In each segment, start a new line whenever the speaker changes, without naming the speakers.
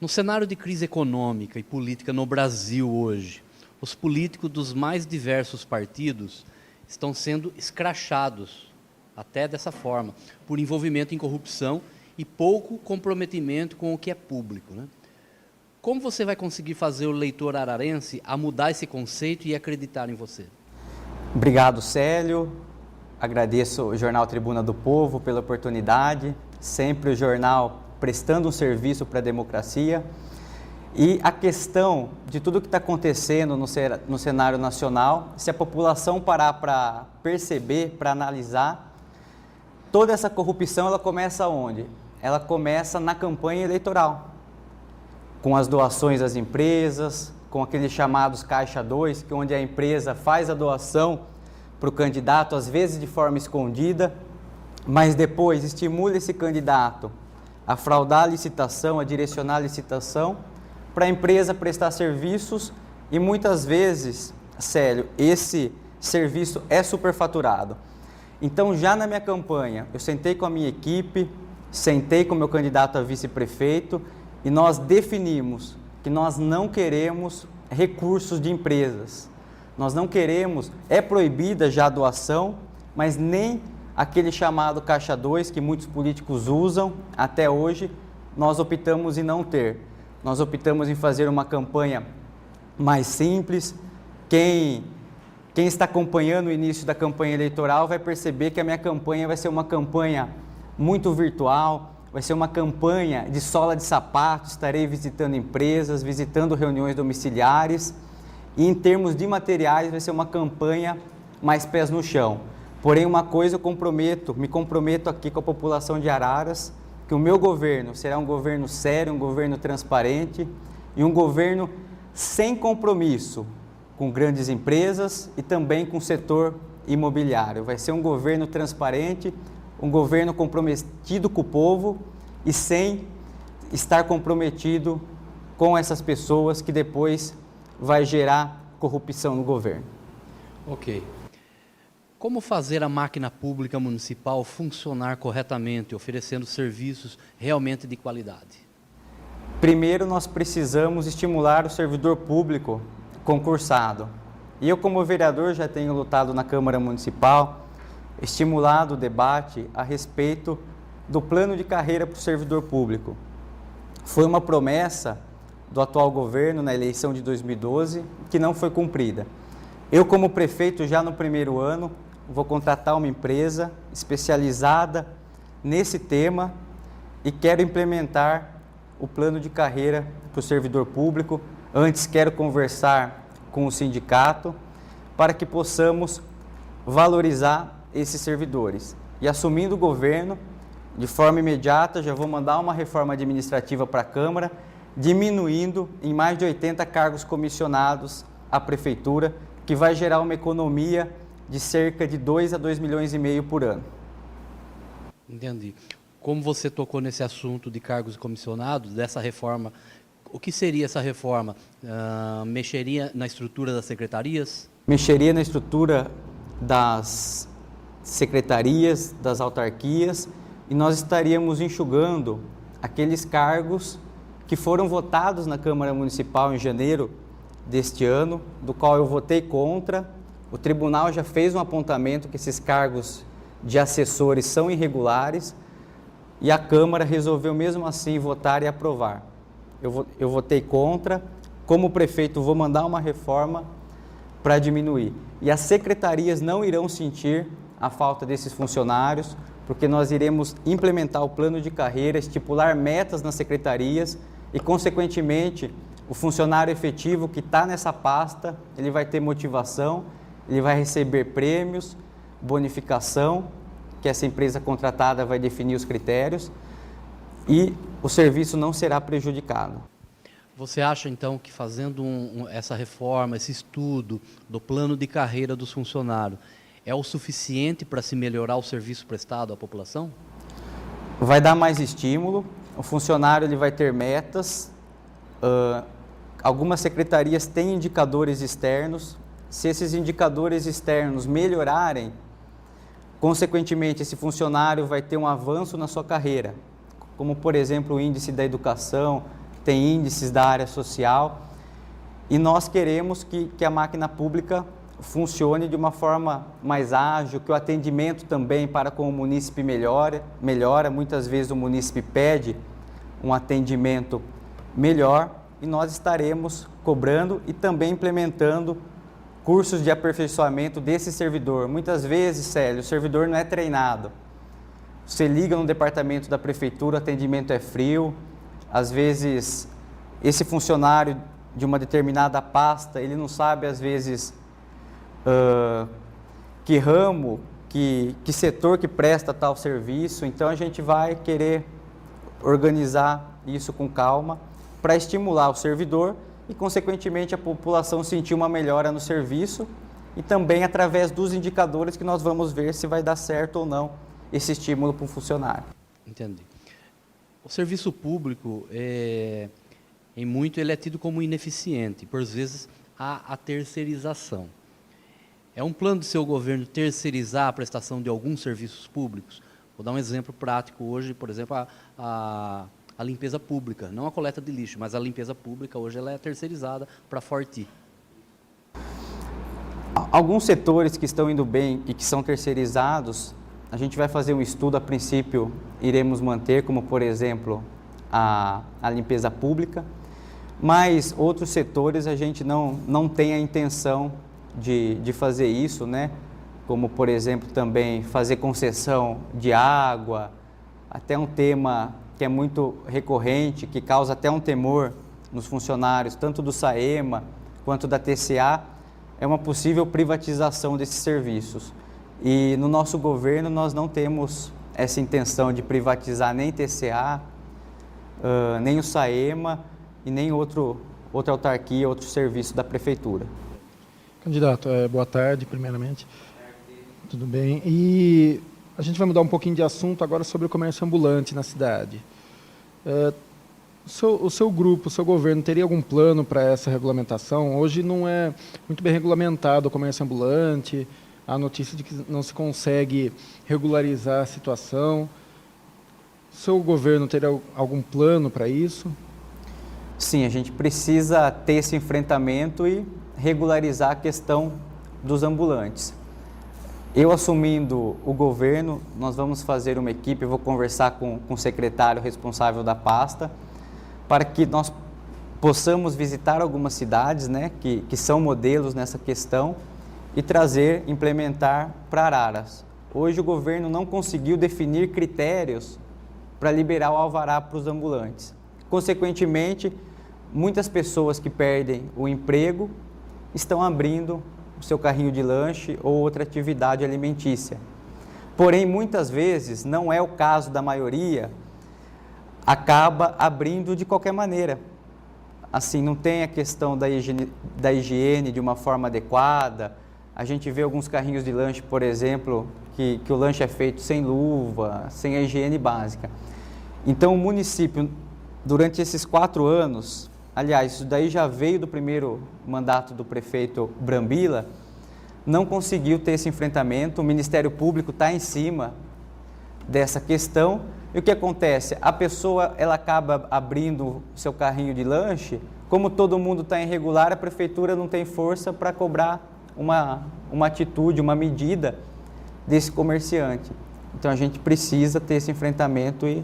No cenário de crise econômica e política no Brasil hoje, os políticos dos mais diversos partidos estão sendo escrachados, até dessa forma, por envolvimento em corrupção e pouco comprometimento com o que é público, né? Como você vai conseguir fazer o leitor ararense a mudar esse conceito e acreditar em você?
Obrigado, Célio. Agradeço o Jornal Tribuna do Povo pela oportunidade, sempre o jornal prestando um serviço para a democracia. E a questão de tudo que está acontecendo no cenário nacional, se a população parar para perceber, para analisar, toda essa corrupção ela começa onde? Ela começa na campanha eleitoral, com as doações às empresas, com aqueles chamados Caixa 2, que onde a empresa faz a doação para o candidato, às vezes de forma escondida, mas depois estimula esse candidato a fraudar a licitação, a direcionar a licitação, para a empresa prestar serviços e muitas vezes, Célio, esse serviço é superfaturado. Então, já na minha campanha, eu sentei com a minha equipe, sentei com o meu candidato a vice-prefeito e nós definimos que nós não queremos recursos de empresas. Nós não queremos, é proibida já a doação, mas nem aquele chamado Caixa 2 que muitos políticos usam até hoje, nós optamos em não ter. Nós optamos em fazer uma campanha mais simples. Quem está acompanhando o início da campanha eleitoral vai perceber que a minha campanha vai ser uma campanha muito virtual, vai ser uma campanha de sola de sapato, estarei visitando empresas, visitando reuniões domiciliares e em termos de materiais vai ser uma campanha mais pés no chão. Porém, uma coisa eu me comprometo aqui com a população de Araras, que o meu governo será um governo sério, um governo transparente e um governo sem compromisso com grandes empresas e também com o setor imobiliário. Vai ser um governo transparente, um governo comprometido com o povo e sem estar comprometido com essas pessoas que depois vai gerar corrupção no governo.
Ok. Como fazer a máquina pública municipal funcionar corretamente, oferecendo serviços realmente de qualidade?
Primeiro, nós precisamos estimular o servidor público concursado. E eu, como vereador, já tenho lutado na Câmara Municipal, estimulado o debate a respeito do plano de carreira para o servidor público. Foi uma promessa do atual governo na eleição de 2012 que não foi cumprida. Eu, como prefeito, já no primeiro ano, vou contratar uma empresa especializada nesse tema e quero implementar o plano de carreira para o servidor público. Antes, quero conversar com o sindicato para que possamos valorizar esses servidores. E assumindo o governo, de forma imediata, já vou mandar uma reforma administrativa para a Câmara, diminuindo em mais de 80 cargos comissionados à Prefeitura, que vai gerar uma economia de cerca de 2 a 2 milhões e meio por ano.
Entendi. Como você tocou nesse assunto de cargos comissionados, dessa reforma, o que seria essa reforma? Mexeria na estrutura das secretarias?
Mexeria na estrutura das secretarias, das autarquias, e nós estaríamos enxugando aqueles cargos que foram votados na Câmara Municipal em janeiro deste ano, do qual eu votei contra. O tribunal já fez um apontamento que esses cargos de assessores são irregulares e a Câmara resolveu mesmo assim votar e aprovar. Eu votei contra, como prefeito vou mandar uma reforma para diminuir. E as secretarias não irão sentir a falta desses funcionários, porque nós iremos implementar o plano de carreira, estipular metas nas secretarias e, consequentemente, o funcionário efetivo que está nessa pasta, ele vai ter motivação, ele vai receber prêmios, bonificação, que essa empresa contratada vai definir os critérios e o serviço não será prejudicado.
Você acha, então, que fazendo essa reforma, esse estudo do plano de carreira dos funcionários, é o suficiente para se melhorar o serviço prestado à população?
Vai dar mais estímulo, o funcionário ele vai ter metas, algumas secretarias têm indicadores externos. Se esses indicadores externos melhorarem, consequentemente esse funcionário vai ter um avanço na sua carreira, como por exemplo o índice da educação, tem índices da área social, e nós queremos que a máquina pública funcione de uma forma mais ágil, que o atendimento também para com o munícipe melhora. Muitas vezes o munícipe pede um atendimento melhor, e nós estaremos cobrando e também implementando cursos de aperfeiçoamento desse servidor. Muitas vezes, Célio, o servidor não é treinado. Você liga no departamento da prefeitura, o atendimento é frio, às vezes esse funcionário de uma determinada pasta, ele não sabe às vezes que ramo, que setor que presta tal serviço. Então a gente vai querer organizar isso com calma para estimular o servidor e, consequentemente, a população sentir uma melhora no serviço, e também através dos indicadores que nós vamos ver se vai dar certo ou não esse estímulo para o funcionário.
Entendi. O serviço público, em muito, ele é tido como ineficiente. Por vezes, há a terceirização. É um plano do seu governo terceirizar a prestação de alguns serviços públicos? Vou dar um exemplo prático hoje, por exemplo, a limpeza pública, não a coleta de lixo, mas a limpeza pública hoje ela é terceirizada para a Forti.
Alguns setores que estão indo bem e que são terceirizados, a gente vai fazer um estudo, a princípio iremos manter, como por exemplo a limpeza pública, mas outros setores a gente não tem a intenção de fazer isso, né? Como por exemplo também fazer concessão de água, até um tema que é muito recorrente, que causa até um temor nos funcionários, tanto do SAEMA quanto da TCA, é uma possível privatização desses serviços. E no nosso governo nós não temos essa intenção de privatizar nem TCA, nem o SAEMA e nem outra autarquia, outro serviço da prefeitura.
Candidato, boa tarde, primeiramente. Tudo bem. E a gente vai mudar um pouquinho de assunto agora sobre o comércio ambulante na cidade. O seu grupo, o seu governo, teria algum plano para essa regulamentação? Hoje não é muito bem regulamentado o comércio ambulante, há notícia de que não se consegue regularizar a situação. O seu governo teria algum plano para isso?
Sim, a gente precisa ter esse enfrentamento e regularizar a questão dos ambulantes. Eu assumindo o governo, nós vamos fazer uma equipe, eu vou conversar com o secretário responsável da pasta, para que nós possamos visitar algumas cidades, né, que são modelos nessa questão, e trazer, implementar para Araras. Hoje o governo não conseguiu definir critérios para liberar o alvará para os ambulantes. Consequentemente, muitas pessoas que perdem o emprego estão abrindo o seu carrinho de lanche ou outra atividade alimentícia. Porém, muitas vezes, não é o caso da maioria, acaba abrindo de qualquer maneira. Assim, não tem a questão da higiene de uma forma adequada. A gente vê alguns carrinhos de lanche, por exemplo, que o lanche é feito sem luva, sem a higiene básica. Então, o município, durante esses 4 anos, aliás, isso daí já veio do primeiro mandato do prefeito Brambila, não conseguiu ter esse enfrentamento. O Ministério Público está em cima dessa questão. E o que acontece? A pessoa ela acaba abrindo seu carrinho de lanche, como todo mundo está irregular, a prefeitura não tem força para cobrar uma atitude, uma medida desse comerciante. Então a gente precisa ter esse enfrentamento e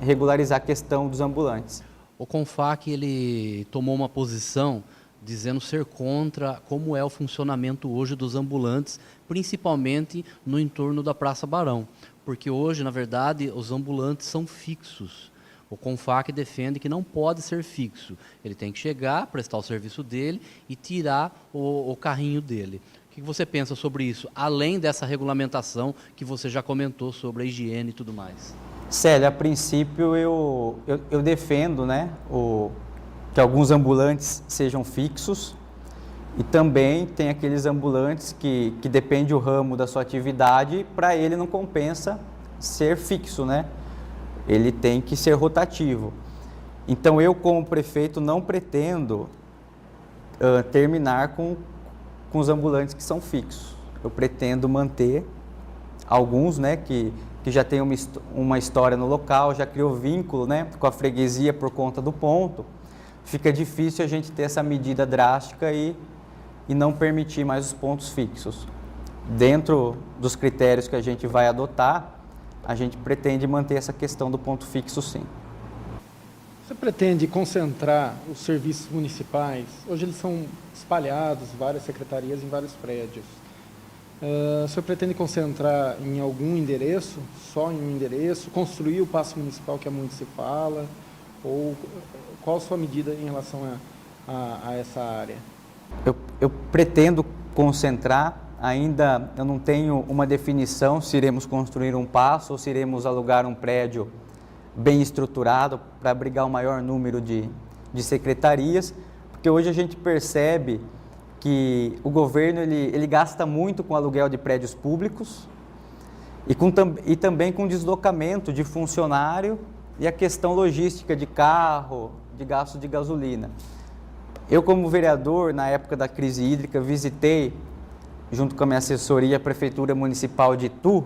regularizar a questão dos ambulantes.
O CONFAC ele tomou uma posição dizendo ser contra como é o funcionamento hoje dos ambulantes, principalmente no entorno da Praça Barão, porque hoje, na verdade, os ambulantes são fixos. O CONFAC defende que não pode ser fixo, ele tem que chegar, prestar o serviço dele e tirar o carrinho dele. O que você pensa sobre isso, além dessa regulamentação que você já comentou sobre a higiene e tudo mais?
Célio, a princípio eu defendo, né, que alguns ambulantes sejam fixos, e também tem aqueles ambulantes que depende o ramo da sua atividade, para ele não compensa ser fixo, né? Ele tem que ser rotativo. Então eu, como prefeito, não pretendo terminar com os ambulantes que são fixos. Eu pretendo manter alguns, né, que que já tem uma história no local, já criou vínculo, né, com a freguesia por conta do ponto, fica difícil a gente ter essa medida drástica e não permitir mais os pontos fixos. Dentro dos critérios que a gente vai adotar, a gente pretende manter essa questão do ponto fixo, sim.
Você pretende concentrar os serviços municipais? Hoje eles são espalhados, várias secretarias em vários prédios. O senhor pretende concentrar em algum endereço, só em um endereço, construir o paço municipal que muito se fala? Ou qual a sua medida em relação a essa área?
Eu pretendo concentrar, ainda eu não tenho uma definição se iremos construir um paço ou se iremos alugar um prédio bem estruturado para abrigar o maior número de secretarias, porque hoje a gente percebe que o governo ele gasta muito com aluguel de prédios públicos e também com deslocamento de funcionário e a questão logística de carro, de gasto de gasolina. Eu, como vereador, na época da crise hídrica, visitei, junto com a minha assessoria, a Prefeitura Municipal de Itu,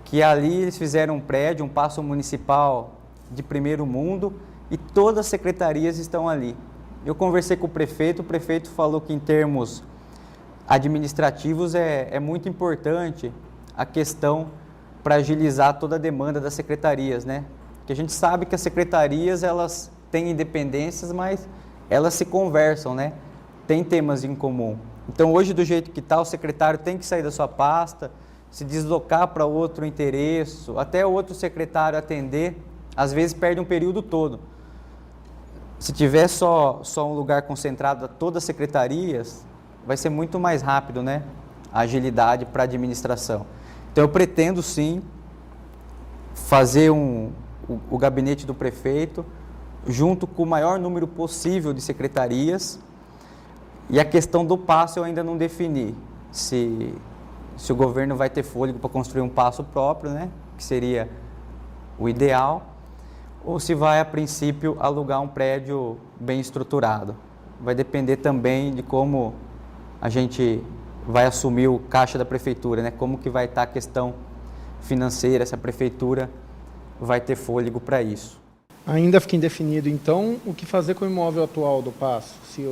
que ali eles fizeram um prédio, um paço municipal de primeiro mundo, e todas as secretarias estão ali. Eu conversei com o prefeito falou que em termos administrativos é muito importante a questão para agilizar toda a demanda das secretarias, né? Porque a gente sabe que as secretarias, elas têm independências, mas elas se conversam, né? Tem temas em comum. Então, hoje, do jeito que está, o secretário tem que sair da sua pasta, se deslocar para outro endereço, até outro secretário atender, às vezes perde um período todo. Se tiver só um lugar concentrado a todas as secretarias, vai ser muito mais rápido, né? A agilidade para a administração. Então, eu pretendo, sim, fazer o gabinete do prefeito, junto com o maior número possível de secretarias. E a questão do paço eu ainda não defini, se o governo vai ter fôlego para construir um paço próprio, né, que seria o ideal, ou se vai, a princípio, alugar um prédio bem estruturado. Vai depender também de como a gente vai assumir o caixa da prefeitura, né, como que vai estar a questão financeira, se a prefeitura vai ter fôlego para isso.
Ainda fica indefinido, então, o que fazer com o imóvel atual do paço? Se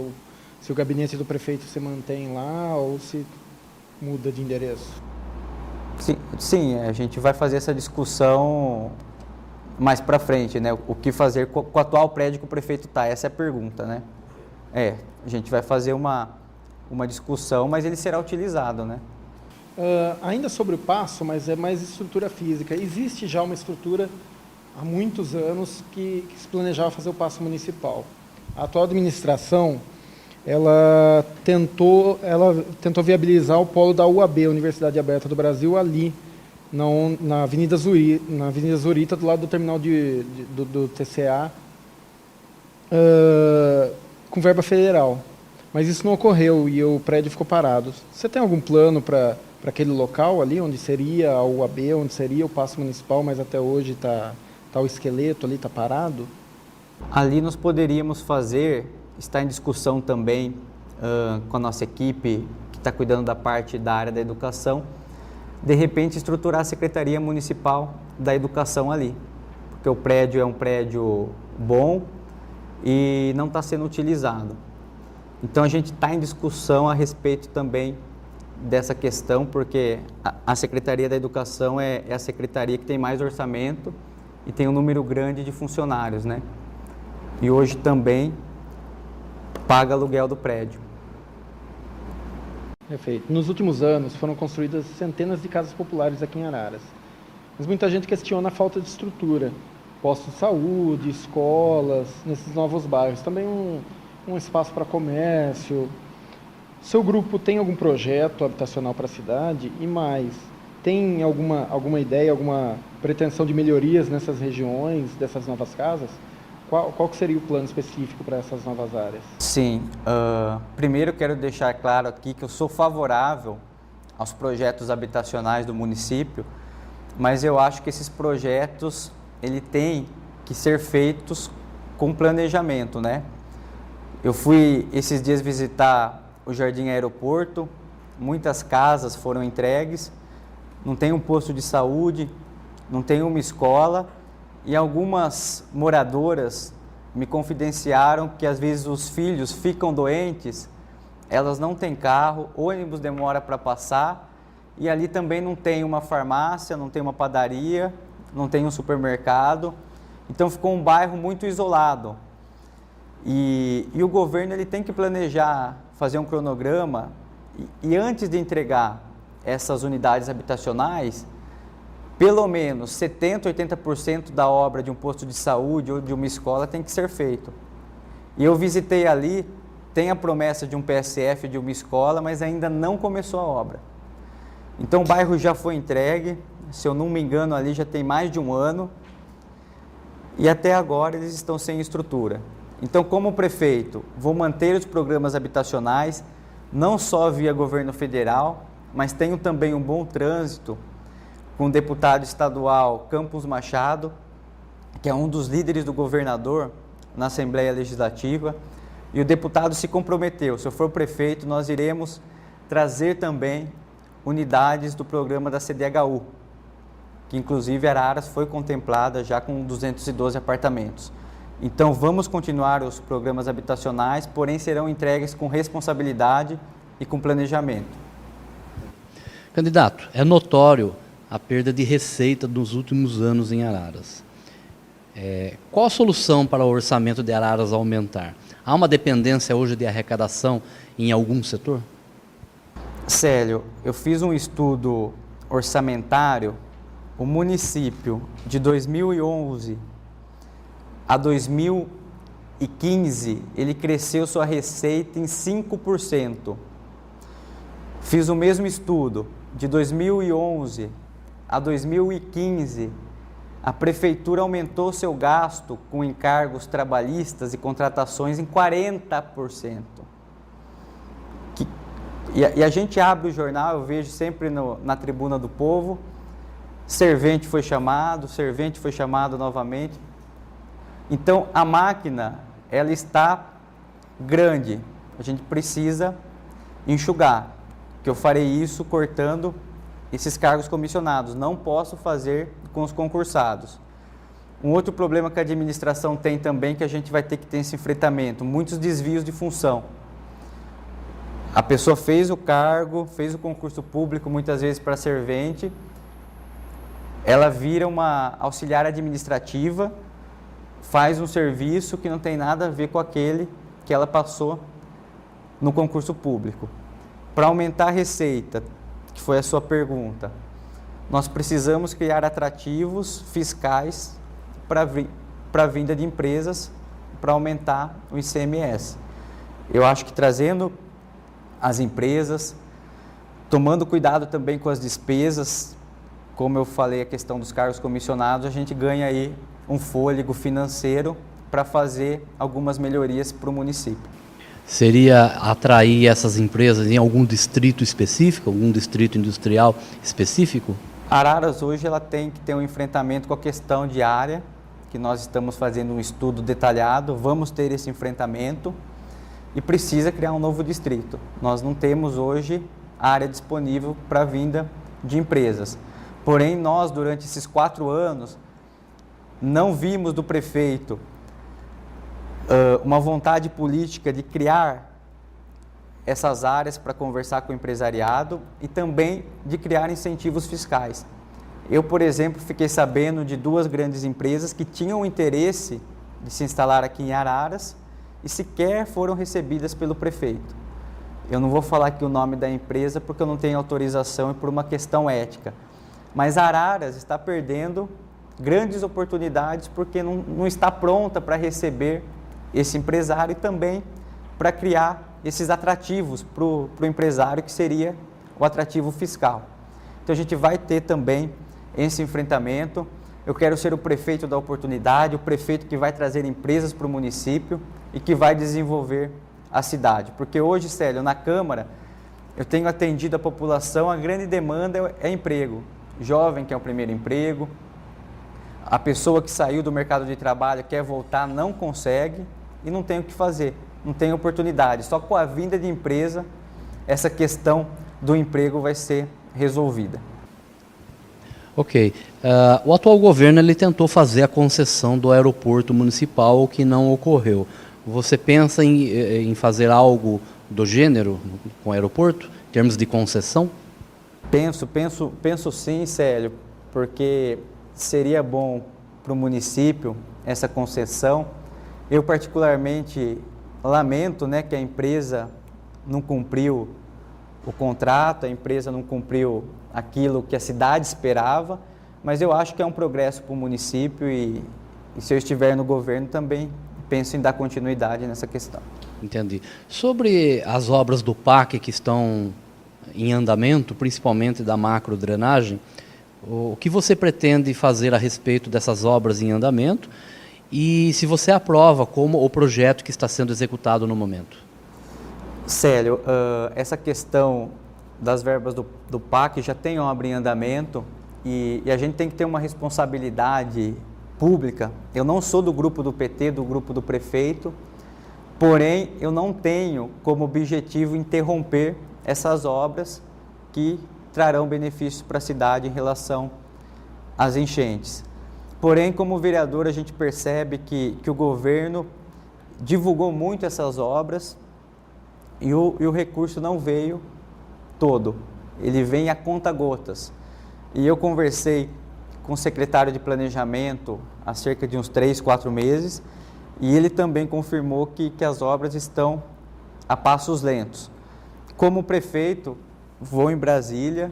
o gabinete do prefeito se mantém lá ou se muda de endereço?
Sim, a gente vai fazer essa discussão mais para frente, né? O que fazer com o atual prédio que o prefeito está? Essa é a pergunta, né? A gente vai fazer uma discussão, mas ele será utilizado, né?
Ainda sobre o paço, mas é mais estrutura física. Existe já uma estrutura há muitos anos que se planejava fazer o paço municipal. A atual administração ela tentou viabilizar o polo da UAB, Universidade Aberta do Brasil, ali na Avenida Zurita, do lado do terminal do TCA, com verba federal. Mas isso não ocorreu e o prédio ficou parado. Você tem algum plano para aquele local ali, onde seria a UAB, onde seria o paço municipal, mas até hoje está o esqueleto ali, está parado?
Ali nós poderíamos fazer, está em discussão também com a nossa equipe, que está cuidando da parte da área da educação, de repente estruturar a Secretaria Municipal da Educação ali, porque o prédio é um prédio bom e não está sendo utilizado. Então a gente está em discussão a respeito também dessa questão, porque a Secretaria da Educação é a secretaria que tem mais orçamento e tem um número grande de funcionários, né? E hoje também paga aluguel do prédio.
Perfeito. Nos últimos anos foram construídas centenas de casas populares aqui em Araras. Mas muita gente questiona a falta de estrutura. Postos de saúde, escolas, nesses novos bairros. Também um espaço para comércio. Seu grupo tem algum projeto habitacional para a cidade? E mais, tem alguma ideia, alguma pretensão de melhorias nessas regiões, dessas novas casas? Qual que seria o plano específico para essas novas áreas?
Sim, primeiro eu quero deixar claro aqui que eu sou favorável aos projetos habitacionais do município, mas eu acho que esses projetos ele tem que ser feitos com planejamento, né? Eu fui esses dias visitar o Jardim Aeroporto, muitas casas foram entregues, não tem um posto de saúde, não tem uma escola, e algumas moradoras me confidenciaram que às vezes os filhos ficam doentes, elas não têm carro, ônibus demora para passar, e ali também não tem uma farmácia, não tem uma padaria, não tem um supermercado, então ficou um bairro muito isolado. E o governo ele tem que planejar, fazer um cronograma, e antes de entregar essas unidades habitacionais, pelo menos 70%, 80% da obra de um posto de saúde ou de uma escola tem que ser feito. E eu visitei ali, tem a promessa de um PSF de uma escola, mas ainda não começou a obra. Então o bairro já foi entregue, se eu não me engano ali já tem mais de um ano, e até agora eles estão sem estrutura. Então, como prefeito, vou manter os programas habitacionais, não só via governo federal, mas tenho também um bom trânsito com o deputado estadual Campos Machado, que é um dos líderes do governador na Assembleia Legislativa, e o deputado se comprometeu, se eu for prefeito, nós iremos trazer também unidades do programa da CDHU, que inclusive Araras foi contemplada já com 212 apartamentos. Então vamos continuar os programas habitacionais, porém serão entregues com responsabilidade e com planejamento.
Candidato, é notório a perda de receita nos últimos anos em Araras. Qual a solução para o orçamento de Araras aumentar? Há uma dependência hoje de arrecadação em algum setor?
Célio, eu fiz um estudo orçamentário. O município de 2011 a 2015, ele cresceu sua receita em 5%. Fiz o mesmo estudo de 2011 a 2015, a prefeitura aumentou seu gasto com encargos trabalhistas e contratações em 40%. E a gente abre o jornal, eu vejo sempre na Tribuna do Povo, servente foi chamado novamente. Então, a máquina, ela está grande, a gente precisa enxugar, que eu farei isso cortando esses cargos comissionados, não posso fazer com os concursados. Um outro problema que a administração tem também, que a gente vai ter que ter esse enfrentamento, muitos desvios de função. A pessoa fez o cargo, fez o concurso público, muitas vezes para servente, ela vira uma auxiliar administrativa, faz um serviço que não tem nada a ver com aquele que ela passou no concurso público. Para aumentar a receita, que foi a sua pergunta, nós precisamos criar atrativos fiscais para a vinda de empresas, para aumentar o ICMS. Eu acho que trazendo as empresas, tomando cuidado também com as despesas, como eu falei, a questão dos cargos comissionados, a gente ganha aí um fôlego financeiro para fazer algumas melhorias para o município.
Seria atrair essas empresas em algum distrito específico, algum distrito industrial específico?
Araras hoje ela tem que ter um enfrentamento com a questão de área, que nós estamos fazendo um estudo detalhado, vamos ter esse enfrentamento e precisa criar um novo distrito. Nós não temos hoje área disponível para a vinda de empresas. Porém, nós, durante esses 4 anos, não vimos do prefeito uma vontade política de criar essas áreas para conversar com o empresariado e também de criar incentivos fiscais. Eu, por exemplo, fiquei sabendo de 2 grandes empresas que tinham interesse de se instalar aqui em Araras e sequer foram recebidas pelo prefeito. Eu não vou falar aqui o nome da empresa porque eu não tenho autorização e por uma questão ética. Mas Araras está perdendo grandes oportunidades porque não está pronta para receber esse empresário e também para criar esses atrativos para o empresário, que seria o atrativo fiscal. Então a gente vai ter também esse enfrentamento. Eu quero ser o prefeito da oportunidade, o prefeito que vai trazer empresas para o município e que vai desenvolver a cidade. Porque hoje, Célio, na Câmara, eu tenho atendido a população, a grande demanda é emprego. Jovem quer o primeiro emprego, a pessoa que saiu do mercado de trabalho quer voltar, não consegue e não tem o que fazer, não tem oportunidade. Só com a vinda de empresa, essa questão do emprego vai ser resolvida.
Ok. O atual governo ele tentou fazer a concessão do aeroporto municipal, o que não ocorreu. Você pensa em fazer algo do gênero com o aeroporto, em termos de concessão?
Penso sim, Célio, porque seria bom para o município essa concessão. Eu particularmente lamento, né, que a empresa não cumpriu o contrato, a empresa não cumpriu aquilo que a cidade esperava, mas eu acho que é um progresso para o município e se eu estiver no governo também penso em dar continuidade nessa questão.
Entendi. Sobre as obras do PAC que estão em andamento, principalmente da macrodrenagem, o que você pretende fazer a respeito dessas obras em andamento e se você aprova como o projeto que está sendo executado no momento?
Célio, essa questão das verbas do PAC já tem obra em andamento e a gente tem que ter uma responsabilidade pública. Eu não sou do grupo do PT, do grupo do prefeito, porém eu não tenho como objetivo interromper essas obras que trarão benefícios para a cidade em relação às enchentes. Porém, como vereador, a gente percebe que o governo divulgou muito essas obras e o recurso não veio todo, ele vem a conta-gotas. E eu conversei com o secretário de Planejamento há cerca de uns 3, 4 meses e ele também confirmou que as obras estão a passos lentos. Como prefeito, vou em Brasília,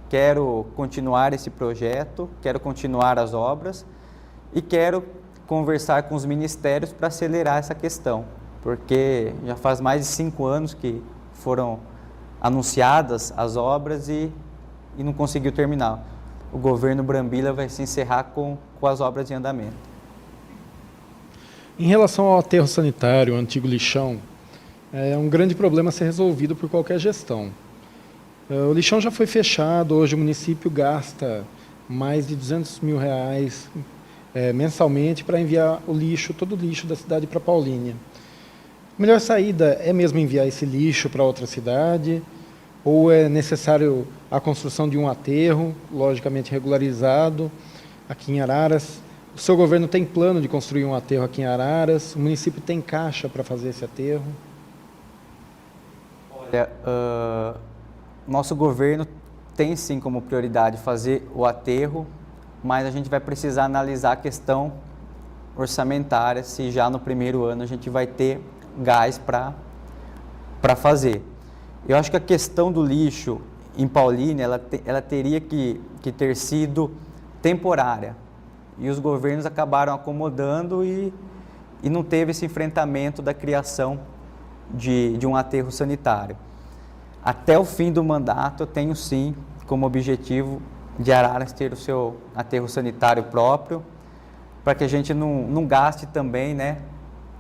quero continuar esse projeto, quero continuar as obras e quero conversar com os ministérios para acelerar essa questão, porque já faz mais de 5 anos que foram anunciadas as obras e não conseguiu terminar. O governo Brambila vai se encerrar com as obras em andamento.
Em relação ao aterro sanitário, o antigo lixão, é um grande problema a ser resolvido por qualquer gestão. O lixão já foi fechado, hoje o município gasta mais de R$200 mil mensalmente para enviar todo o lixo da cidade para Paulínia. A melhor saída é mesmo enviar esse lixo para outra cidade, ou é necessário a construção de um aterro, logicamente regularizado, aqui em Araras. O seu governo tem plano de construir um aterro aqui em Araras? O município tem caixa para fazer esse aterro?
Olha, nosso governo tem sim como prioridade fazer o aterro, mas a gente vai precisar analisar a questão orçamentária, se já no primeiro ano a gente vai ter gás para fazer. Eu acho que a questão do lixo em Paulínia, ela teria que ter sido temporária. E os governos acabaram acomodando e não teve esse enfrentamento da criação de um aterro sanitário. Até o fim do mandato, eu tenho sim como objetivo de Araras ter o seu aterro sanitário próprio, para que a gente não gaste também, né,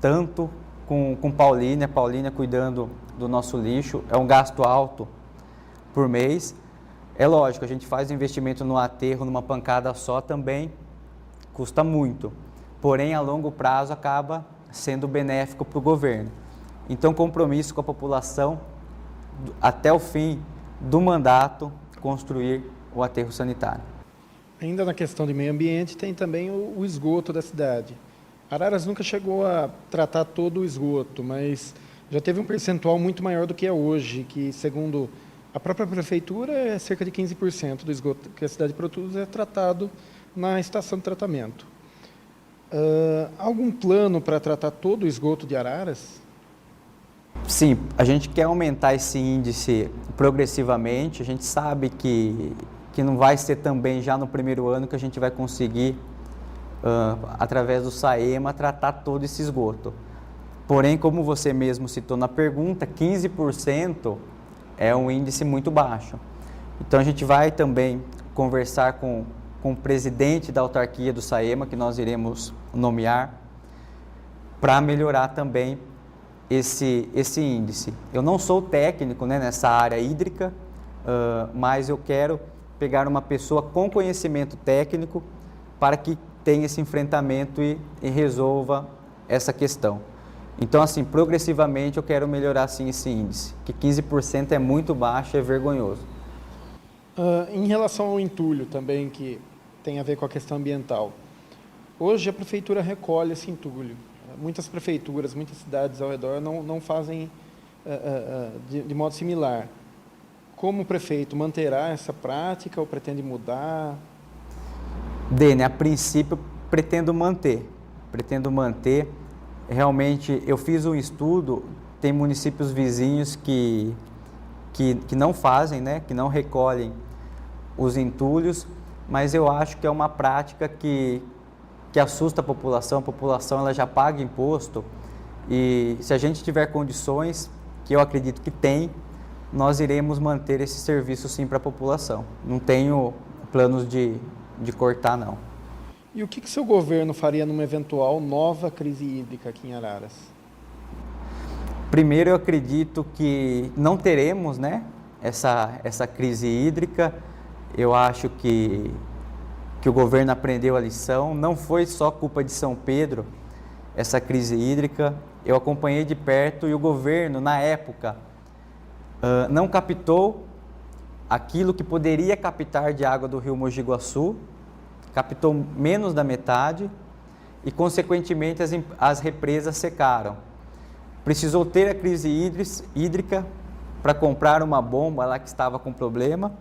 tanto com Paulínia cuidando do nosso lixo. É um gasto alto por mês. É lógico, a gente faz investimento no aterro numa pancada só também, custa muito. Porém, a longo prazo acaba sendo benéfico para o governo. Então, compromisso com a população, até o fim do mandato, construir o aterro sanitário.
Ainda na questão de meio ambiente, tem também o esgoto da cidade. Araras nunca chegou a tratar todo o esgoto, mas já teve um percentual muito maior do que é hoje, que, segundo a própria prefeitura, é cerca de 15% do esgoto que a cidade produz é tratado na estação de tratamento. Algum plano para tratar todo o esgoto de Araras?
Sim, a gente quer aumentar esse índice progressivamente. A gente sabe que não vai ser também já no primeiro ano que a gente vai conseguir, através do SAEMA, tratar todo esse esgoto. Porém, como você mesmo citou na pergunta, 15% é um índice muito baixo. Então, a gente vai também conversar com o presidente da autarquia do SAEMA, que nós iremos nomear, para melhorar também esse índice. Eu não sou técnico, né, nessa área hídrica, mas eu quero pegar uma pessoa com conhecimento técnico para que tenha esse enfrentamento e resolva essa questão. Então, assim, progressivamente eu quero melhorar sim esse índice, que 15% é muito baixo, é vergonhoso.
Em relação ao entulho também, que tem a ver com a questão ambiental, hoje a prefeitura recolhe esse entulho. Muitas prefeituras, muitas cidades ao redor não fazem de modo similar. Como prefeito, manterá essa prática ou pretende mudar?
Dene, a princípio pretendo manter. Realmente, eu fiz um estudo, tem municípios vizinhos que não fazem, né, que não recolhem os entulhos, mas eu acho que é uma prática que assusta a população ela já paga imposto, e se a gente tiver condições, que eu acredito que tem, nós iremos manter esse serviço sim para a população. Não tenho planos de cortar, não.
E o que seu governo faria numa eventual nova crise hídrica aqui em Araras?
Primeiro, eu acredito que não teremos, né, essa crise hídrica. Eu acho que o governo aprendeu a lição. Não foi só culpa de São Pedro essa crise hídrica. Eu acompanhei de perto e o governo, na época, não captou aquilo que poderia captar de água do rio Mogi Guaçu, captou menos da metade e, consequentemente, as represas secaram. Precisou ter a crise hídrica para comprar uma bomba lá que estava com problema,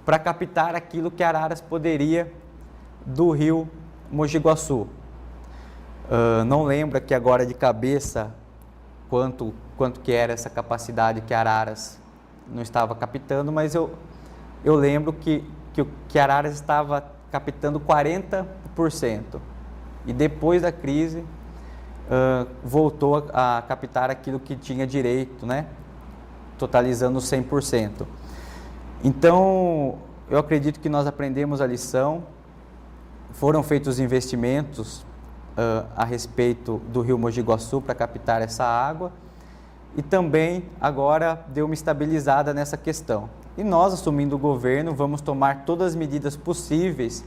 para captar aquilo que Araras poderia do rio Mogi Guaçu. Não lembro aqui agora de cabeça quanto que era essa capacidade que Araras não estava captando, mas eu lembro que Araras estava captando 40%. E depois da crise, voltou a captar aquilo que tinha direito, né? Totalizando 100%. Então, eu acredito que nós aprendemos a lição, foram feitos investimentos a respeito do rio Mogi Guaçu para captar essa água, e também agora deu uma estabilizada nessa questão. E nós, assumindo o governo, vamos tomar todas as medidas possíveis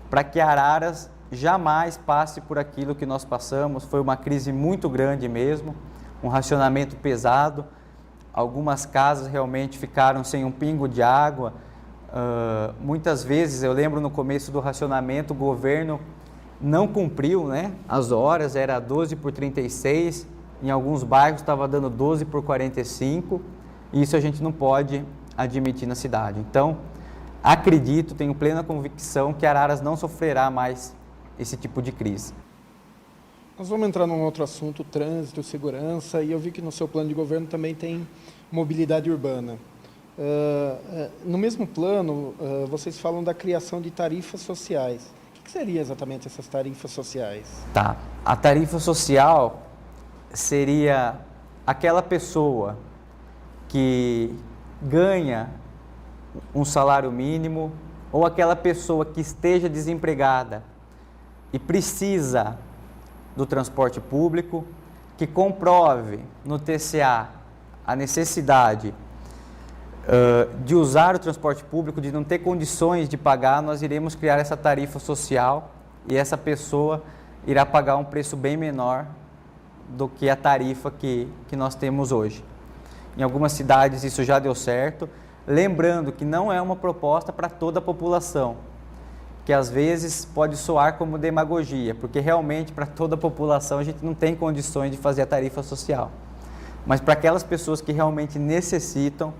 para que Araras jamais passe por aquilo que nós passamos. Foi uma crise muito grande mesmo, um racionamento pesado, algumas casas realmente ficaram sem um pingo de água. Muitas vezes, eu lembro no começo do racionamento, o governo não cumpriu, né, as horas, era 12 por 36, em alguns bairros estava dando 12 por 45, e isso a gente não pode admitir na cidade. Então, acredito, tenho plena convicção que Araras não sofrerá mais esse tipo de crise.
Nós vamos entrar num outro assunto, trânsito, segurança, e eu vi que no seu plano de governo também tem mobilidade urbana. No mesmo plano, vocês falam da criação de tarifas sociais. O que seriam exatamente essas tarifas sociais?
Tá. A tarifa social seria aquela pessoa que ganha um salário mínimo, ou aquela pessoa que esteja desempregada e precisa do transporte público, que comprove no TCA a necessidade de usar o transporte público, de não ter condições de pagar, nós iremos criar essa tarifa social e essa pessoa irá pagar um preço bem menor do que a tarifa que nós temos hoje. Em algumas cidades isso já deu certo, lembrando que não é uma proposta para toda a população, que às vezes pode soar como demagogia, porque realmente para toda a população a gente não tem condições de fazer a tarifa social. Mas para aquelas pessoas que realmente necessitam,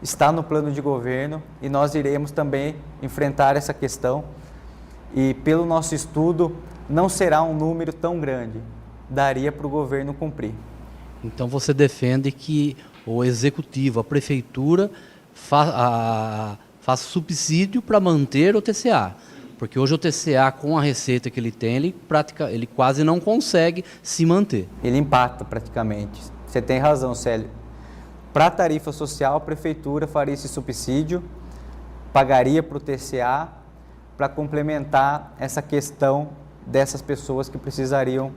está no plano de governo e nós iremos também enfrentar essa questão. E pelo nosso estudo, não será um número tão grande, daria para o governo cumprir.
Então você defende que o executivo, a prefeitura, faça subsídio para manter o TCA. Porque hoje o TCA, com a receita que ele tem, ele quase não consegue se manter.
Ele empata praticamente. Você tem razão, Célio. Para a tarifa social, a prefeitura faria esse subsídio, pagaria para o TCA para complementar essa questão dessas pessoas que precisariam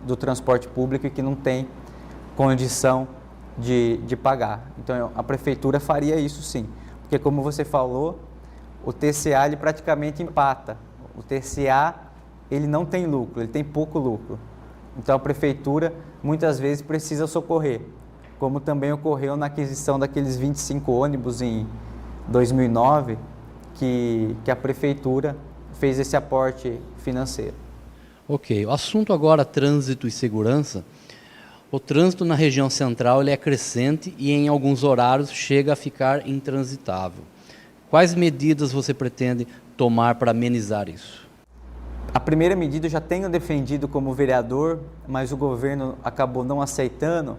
do transporte público e que não têm condição de pagar. Então, a prefeitura faria isso sim, porque como você falou, o TCA ele praticamente empata. O TCA ele não tem lucro, ele tem pouco lucro. Então, a prefeitura muitas vezes precisa socorrer, como também ocorreu na aquisição daqueles 25 ônibus em 2009, que a Prefeitura fez esse aporte financeiro.
Ok, o assunto agora trânsito e segurança. O trânsito na região central ele é crescente e em alguns horários chega a ficar intransitável. Quais medidas você pretende tomar para amenizar isso?
A primeira medida eu já tenho defendido como vereador, mas o governo acabou não aceitando.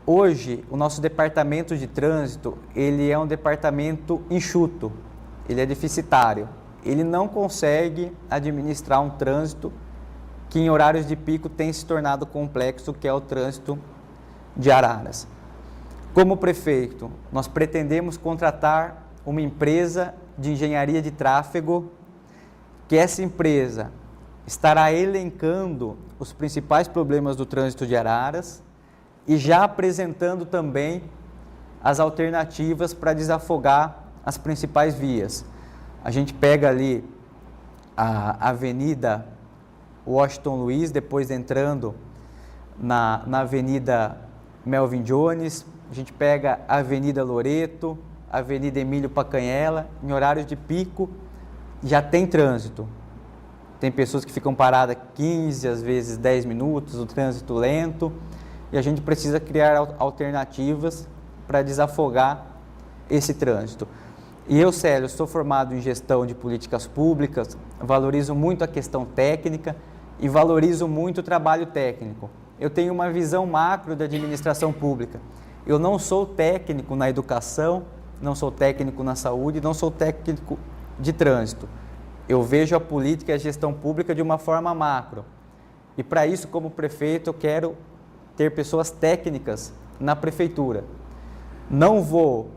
Hoje, o nosso departamento de trânsito, ele é um departamento enxuto, ele é deficitário. Ele não consegue administrar um trânsito que em horários de pico tem se tornado complexo, que é o trânsito de Araras. Como prefeito, nós pretendemos contratar uma empresa de engenharia de tráfego, que essa empresa estará elencando os principais problemas do trânsito de Araras e já apresentando também as alternativas para desafogar as principais vias. A gente pega ali a Avenida Washington Luiz, depois entrando na Avenida Melvin Jones, a gente pega a Avenida Loreto, a Avenida Emílio Pacanhela, em horários de pico já tem trânsito. Tem pessoas que ficam paradas 15, às vezes 10 minutos, o trânsito lento, e a gente precisa criar alternativas para desafogar esse trânsito. E eu, Célio, sou formado em gestão de políticas públicas, valorizo muito a questão técnica e valorizo muito o trabalho técnico. Eu tenho uma visão macro da administração pública. Eu não sou técnico na educação, não sou técnico na saúde, não sou técnico de trânsito. Eu vejo a política e a gestão pública de uma forma macro. E para isso, como prefeito, eu quero ter pessoas técnicas na prefeitura. Não vou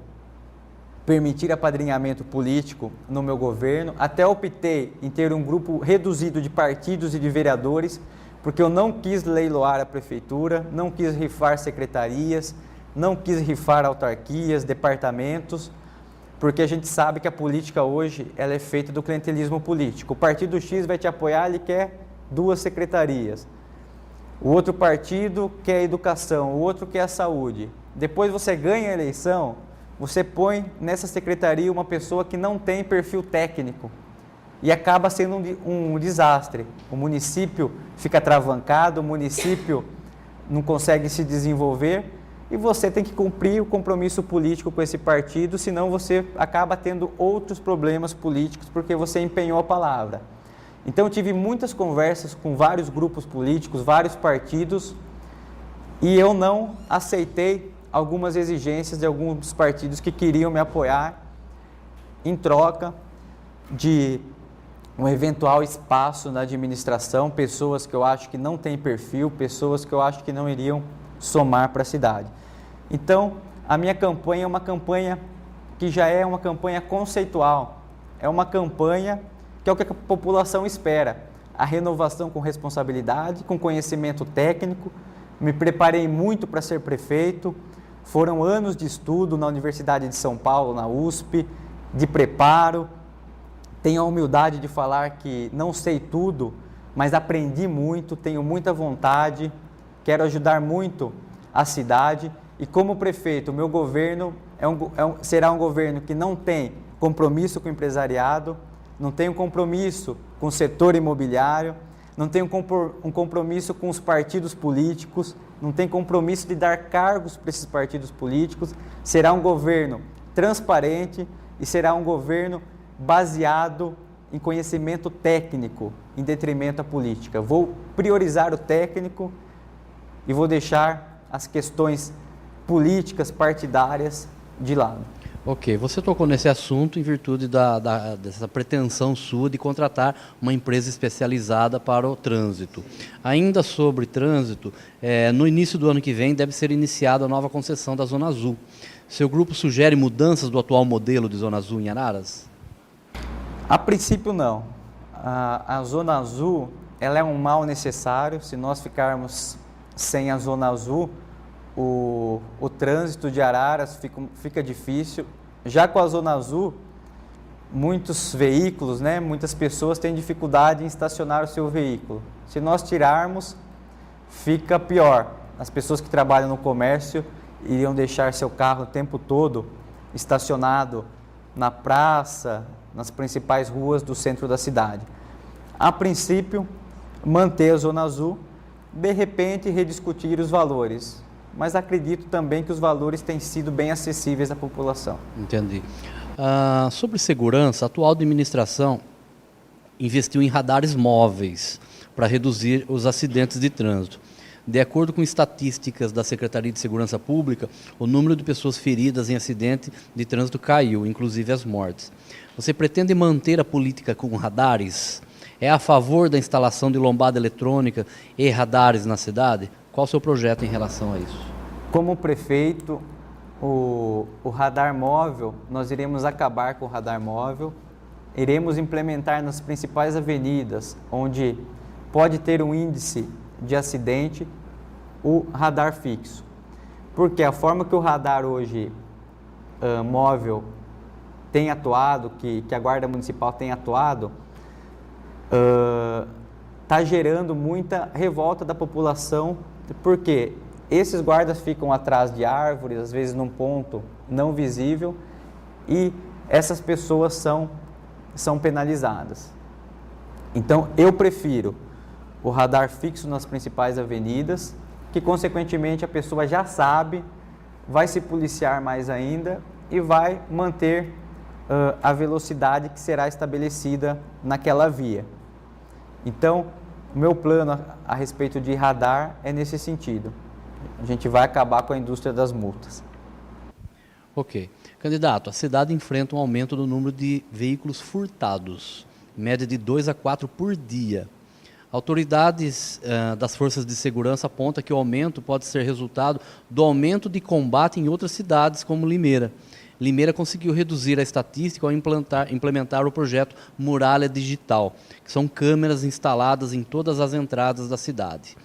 permitir apadrinhamento político no meu governo. Até optei em ter um grupo reduzido de partidos e de vereadores, porque eu não quis leiloar a prefeitura, não quis rifar secretarias, não quis rifar autarquias, departamentos, porque a gente sabe que a política hoje ela é feita do clientelismo político. O partido X vai te apoiar, ele quer 2 secretarias. O outro partido quer a educação, o outro quer a saúde. Depois você ganha a eleição, você põe nessa secretaria uma pessoa que não tem perfil técnico e acaba sendo um desastre. O município fica travancado, o município não consegue se desenvolver e você tem que cumprir o compromisso político com esse partido, senão você acaba tendo outros problemas políticos porque você empenhou a palavra. Então eu tive muitas conversas com vários grupos políticos, vários partidos, e eu não aceitei algumas exigências de alguns partidos que queriam me apoiar em troca de um eventual espaço na administração, pessoas que eu acho que não têm perfil, pessoas que eu acho que não iriam somar para a cidade. Então, a minha campanha é uma campanha que já é uma campanha conceitual, é uma campanha que é o que a população espera, a renovação com responsabilidade, com conhecimento técnico. Me preparei muito para ser prefeito, foram anos de estudo na Universidade de São Paulo, na USP, de preparo. Tenho a humildade de falar que não sei tudo, mas aprendi muito, tenho muita vontade, quero ajudar muito a cidade. E como prefeito, o meu governo será um governo que não tem compromisso com o empresariado, não tem um compromisso com o setor imobiliário, não tem um compromisso com os partidos políticos, não tem compromisso de dar cargos para esses partidos políticos. Será um governo transparente e será um governo baseado em conhecimento técnico, em detrimento à política. Vou priorizar o técnico e vou deixar as questões políticas, partidárias de lado.
Ok, você tocou nesse assunto em virtude dessa pretensão sua de contratar uma empresa especializada para o trânsito. Ainda sobre trânsito, no início do ano que vem deve ser iniciada a nova concessão da Zona Azul. Seu grupo sugere mudanças do atual modelo de Zona Azul em Araras?
A princípio não. A Zona Azul ela é um mal necessário. Se nós ficarmos sem a Zona Azul, o trânsito de Araras fica difícil. Já com a Zona Azul, muitos veículos, muitas pessoas têm dificuldade em estacionar o seu veículo. Se nós tirarmos, fica pior. As pessoas que trabalham no comércio iriam deixar seu carro o tempo todo estacionado na praça, nas principais ruas do centro da cidade. A princípio, manter a zona azul, de repente rediscutir os valores, mas acredito também que os valores têm sido bem acessíveis à população.
Entendi. Sobre segurança, a atual administração investiu em radares móveis para reduzir os acidentes de trânsito. De acordo com estatísticas da Secretaria de Segurança Pública, o número de pessoas feridas em acidente de trânsito caiu, inclusive as mortes. Você pretende manter a política com radares? É a favor da instalação de lombada eletrônica e radares na cidade? Qual o seu projeto em relação a isso?
Como prefeito, o radar móvel, nós iremos acabar com o radar móvel, iremos implementar nas principais avenidas, onde pode ter um índice de acidente, o radar fixo. Porque a forma que o radar hoje móvel tem atuado, que a Guarda Municipal tem atuado, está gerando muita revolta da população, porque esses guardas ficam atrás de árvores, às vezes num ponto não visível, e essas pessoas são penalizadas. Então, eu prefiro o radar fixo nas principais avenidas, que consequentemente a pessoa já sabe, vai se policiar mais ainda e vai manter a velocidade que será estabelecida naquela via. Então, o meu plano a respeito de radar é nesse sentido. A gente vai acabar com a indústria das multas.
Ok. Candidato, a cidade enfrenta um aumento do número de veículos furtados, em média de 2 a 4 por dia. Autoridades das forças de segurança apontam que o aumento pode ser resultado do aumento de combate em outras cidades, como Limeira. Limeira conseguiu reduzir a estatística ao implementar o projeto Muralha Digital, que são câmeras instaladas em todas as entradas da cidade.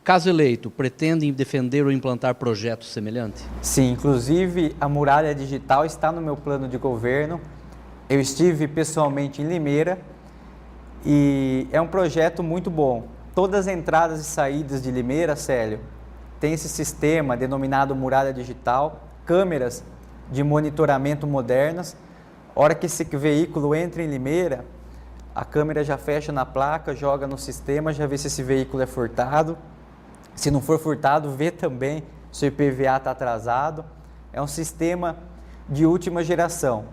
Caso eleito, pretendem defender ou implantar projetos semelhantes?
Sim, inclusive a Muralha Digital está no meu plano de governo. Eu estive pessoalmente em Limeira e é um projeto muito bom. Todas as entradas e saídas de Limeira, Célio, tem esse sistema denominado Muralha Digital, câmeras de monitoramento modernas. A hora que esse veículo entra em Limeira, a câmera já fecha na placa, joga no sistema, já vê se esse veículo é furtado. Se não for furtado, vê também se o IPVA está atrasado. É um sistema de última geração.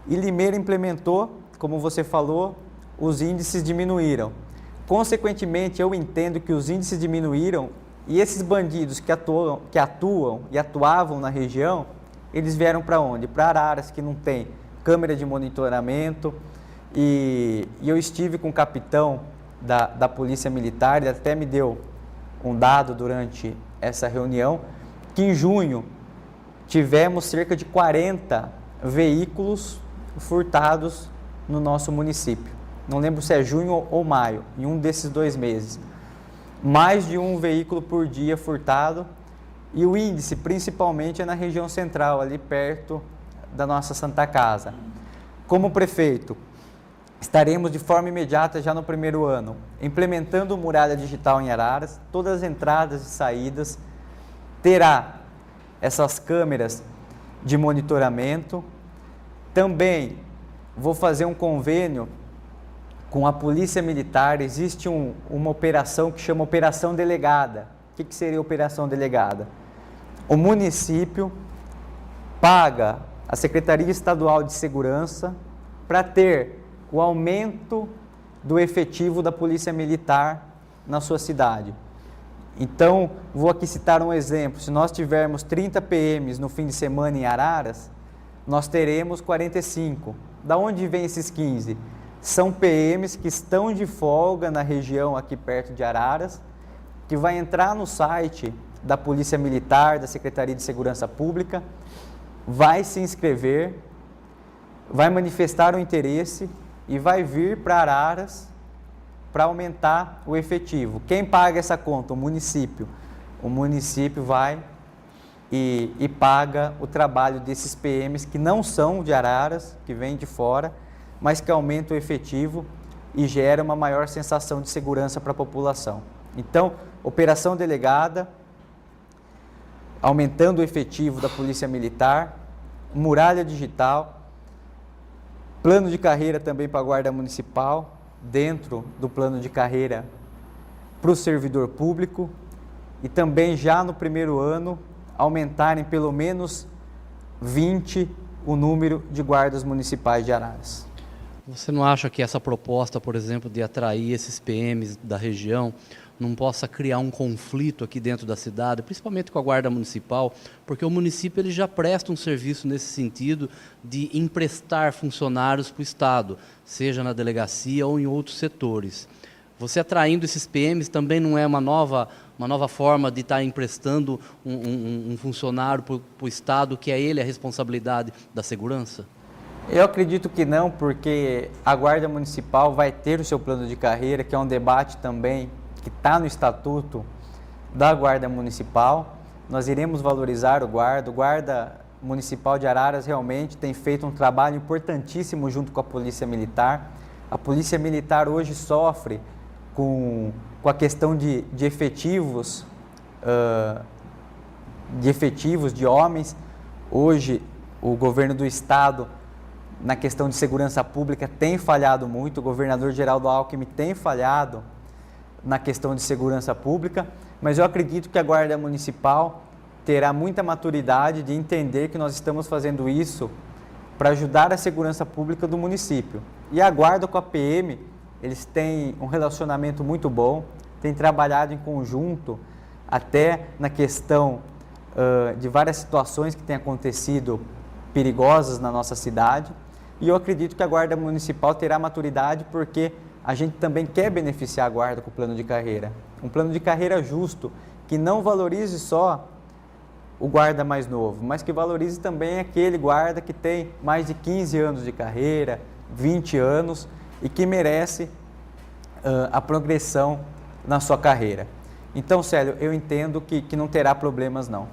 E Limeira implementou, como você falou, os índices diminuíram. Consequentemente, eu entendo que os índices diminuíram e esses bandidos que atuam e atuavam na região, eles vieram para onde? Para Araras, que não tem câmera de monitoramento. E eu estive com o capitão da Polícia Militar, ele até me deu um dado durante essa reunião, que em junho tivemos cerca de 40 veículos furtados no nosso município. Não lembro se é junho ou maio, em um desses 2 meses. Mais de um veículo por dia furtado, e o índice principalmente é na região central, ali perto da nossa Santa Casa. Como prefeito, estaremos de forma imediata já no primeiro ano, implementando o Muralha Digital em Araras. Todas as entradas e saídas terá essas câmeras de monitoramento. Também vou fazer um convênio com a Polícia Militar. Existe uma operação que chama Operação Delegada. O que seria a Operação Delegada? O município paga a Secretaria Estadual de Segurança para ter o aumento do efetivo da Polícia Militar na sua cidade. Então, vou aqui citar um exemplo. Se nós tivermos 30 PMs no fim de semana em Araras, nós teremos 45. Da onde vem esses 15? São PMs que estão de folga na região aqui perto de Araras, que vai entrar no site da Polícia Militar, da Secretaria de Segurança Pública, vai se inscrever, vai manifestar o interesse e vai vir para Araras para aumentar o efetivo. Quem paga essa conta? O município. O município vai e paga o trabalho desses PMs que não são de Araras, que vêm de fora, mas que aumentam o efetivo e gera uma maior sensação de segurança para a população. Então, operação delegada, aumentando o efetivo da Polícia Militar, muralha digital, plano de carreira também para a Guarda Municipal, dentro do plano de carreira para o servidor público, e também já no primeiro ano aumentarem pelo menos 20 o número de guardas municipais de Araras.
Você não acha que essa proposta, por exemplo, de atrair esses PMs da região não possa criar um conflito aqui dentro da cidade, principalmente com a Guarda Municipal, porque o município ele já presta um serviço nesse sentido de emprestar funcionários para o Estado, seja na delegacia ou em outros setores. Você atraindo esses PMs também não é uma nova forma de estar emprestando um funcionário para o Estado, que é ele a responsabilidade da segurança?
Eu acredito que não, porque a Guarda Municipal vai ter o seu plano de carreira, que é um debate também que está no Estatuto da Guarda Municipal. Nós iremos valorizar o Guarda. O Guarda Municipal de Araras realmente tem feito um trabalho importantíssimo junto com a Polícia Militar. A Polícia Militar hoje sofre com a questão de efetivos, de homens. Hoje, o governo do Estado, na questão de segurança pública, tem falhado muito. O governador Geraldo Alckmin tem falhado na questão de segurança pública, mas eu acredito que a Guarda Municipal terá muita maturidade de entender que nós estamos fazendo isso para ajudar a segurança pública do município. E a Guarda com a PM, eles têm um relacionamento muito bom, têm trabalhado em conjunto, até na questão de várias situações que têm acontecido perigosas na nossa cidade. E eu acredito que a Guarda Municipal terá maturidade, porque a gente também quer beneficiar a Guarda com o plano de carreira. Um plano de carreira justo, que não valorize só o guarda mais novo, mas que valorize também aquele guarda que tem mais de 15 anos de carreira, 20 anos, e que merece a progressão na sua carreira. Então, Célio, eu entendo que não terá problemas, não.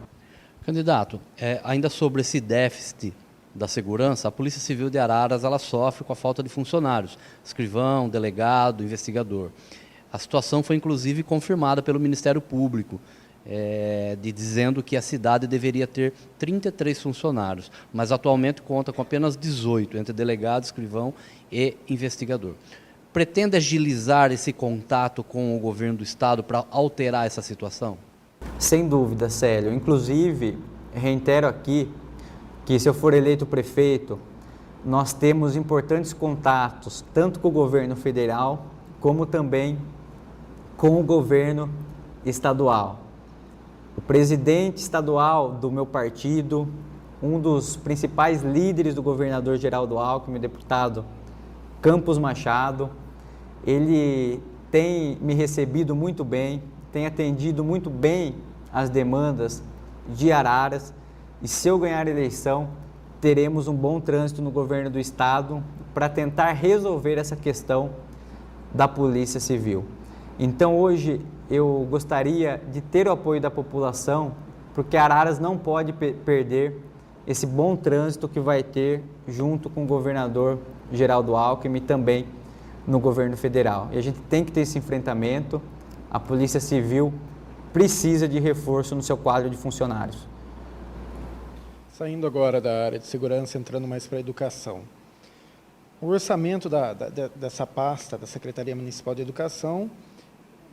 Candidato, ainda sobre esse déficit da segurança, a Polícia Civil de Araras ela sofre com a falta de funcionários, escrivão, delegado, investigador. A situação foi inclusive confirmada pelo Ministério Público, dizendo que a cidade deveria ter 33 funcionários, mas atualmente conta com apenas 18, entre delegado, escrivão e investigador. Pretende agilizar esse contato com o governo do Estado para alterar essa situação?
Sem dúvida, Célio. Inclusive, reitero aqui que, se eu for eleito prefeito, nós temos importantes contatos, tanto com o governo federal, como também com o governo estadual. O presidente estadual do meu partido, um dos principais líderes do governador Geraldo Alckmin, o deputado Campos Machado, ele tem me recebido muito bem, tem atendido muito bem as demandas de Araras, e se eu ganhar a eleição, teremos um bom trânsito no governo do Estado para tentar resolver essa questão da Polícia Civil. Então, hoje, eu gostaria de ter o apoio da população, porque Araras não pode perder esse bom trânsito que vai ter junto com o governador Geraldo Alckmin e também no governo federal. E a gente tem que ter esse enfrentamento. A Polícia Civil precisa de reforço no seu quadro de funcionários.
Saindo agora da área de segurança, entrando mais para a educação. O orçamento dessa pasta, da Secretaria Municipal de Educação,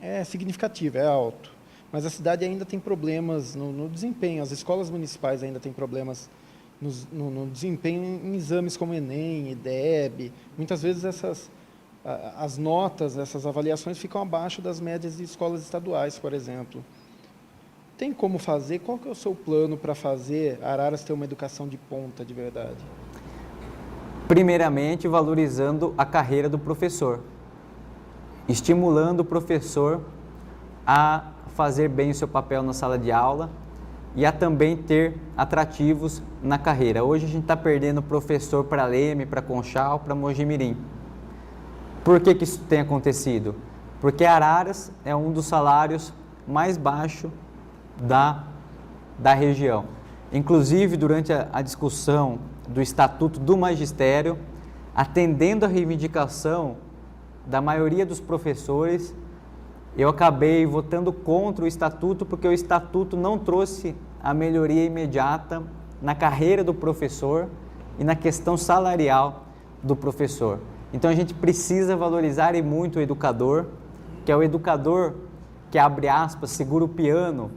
é significativo, é alto. Mas a cidade ainda tem problemas no desempenho, as escolas municipais ainda têm problemas no desempenho em exames como Enem, IDEB. Muitas vezes as notas, essas avaliações ficam abaixo das médias de escolas estaduais, por exemplo. Tem como fazer? Qual que é o seu plano para fazer Araras ter uma educação de ponta de verdade?
Primeiramente, valorizando a carreira do professor, estimulando o professor a fazer bem o seu papel na sala de aula e a também ter atrativos na carreira. Hoje a gente está perdendo professor para Leme, para Conchal, para Mojimirim. Por que isso tem acontecido? Porque Araras é um dos salários mais baixos da região. Inclusive, durante a discussão do Estatuto do Magistério, atendendo a reivindicação da maioria dos professores, eu acabei votando contra o Estatuto, porque o Estatuto não trouxe a melhoria imediata na carreira do professor e na questão salarial do professor. Então a gente precisa valorizar e muito o educador, que é o educador que, abre aspas, segura o piano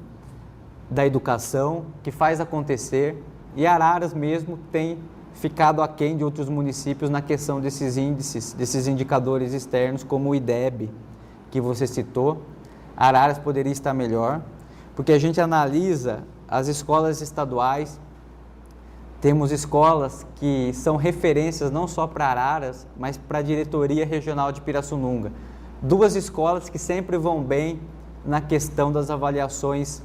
da educação, que faz acontecer, e Araras mesmo tem ficado aquém de outros municípios na questão desses índices, desses indicadores externos, como o IDEB, que você citou. Araras poderia estar melhor, porque a gente analisa as escolas estaduais, temos escolas que são referências não só para Araras, mas para a diretoria regional de Pirassununga. Duas escolas que sempre vão bem na questão das avaliações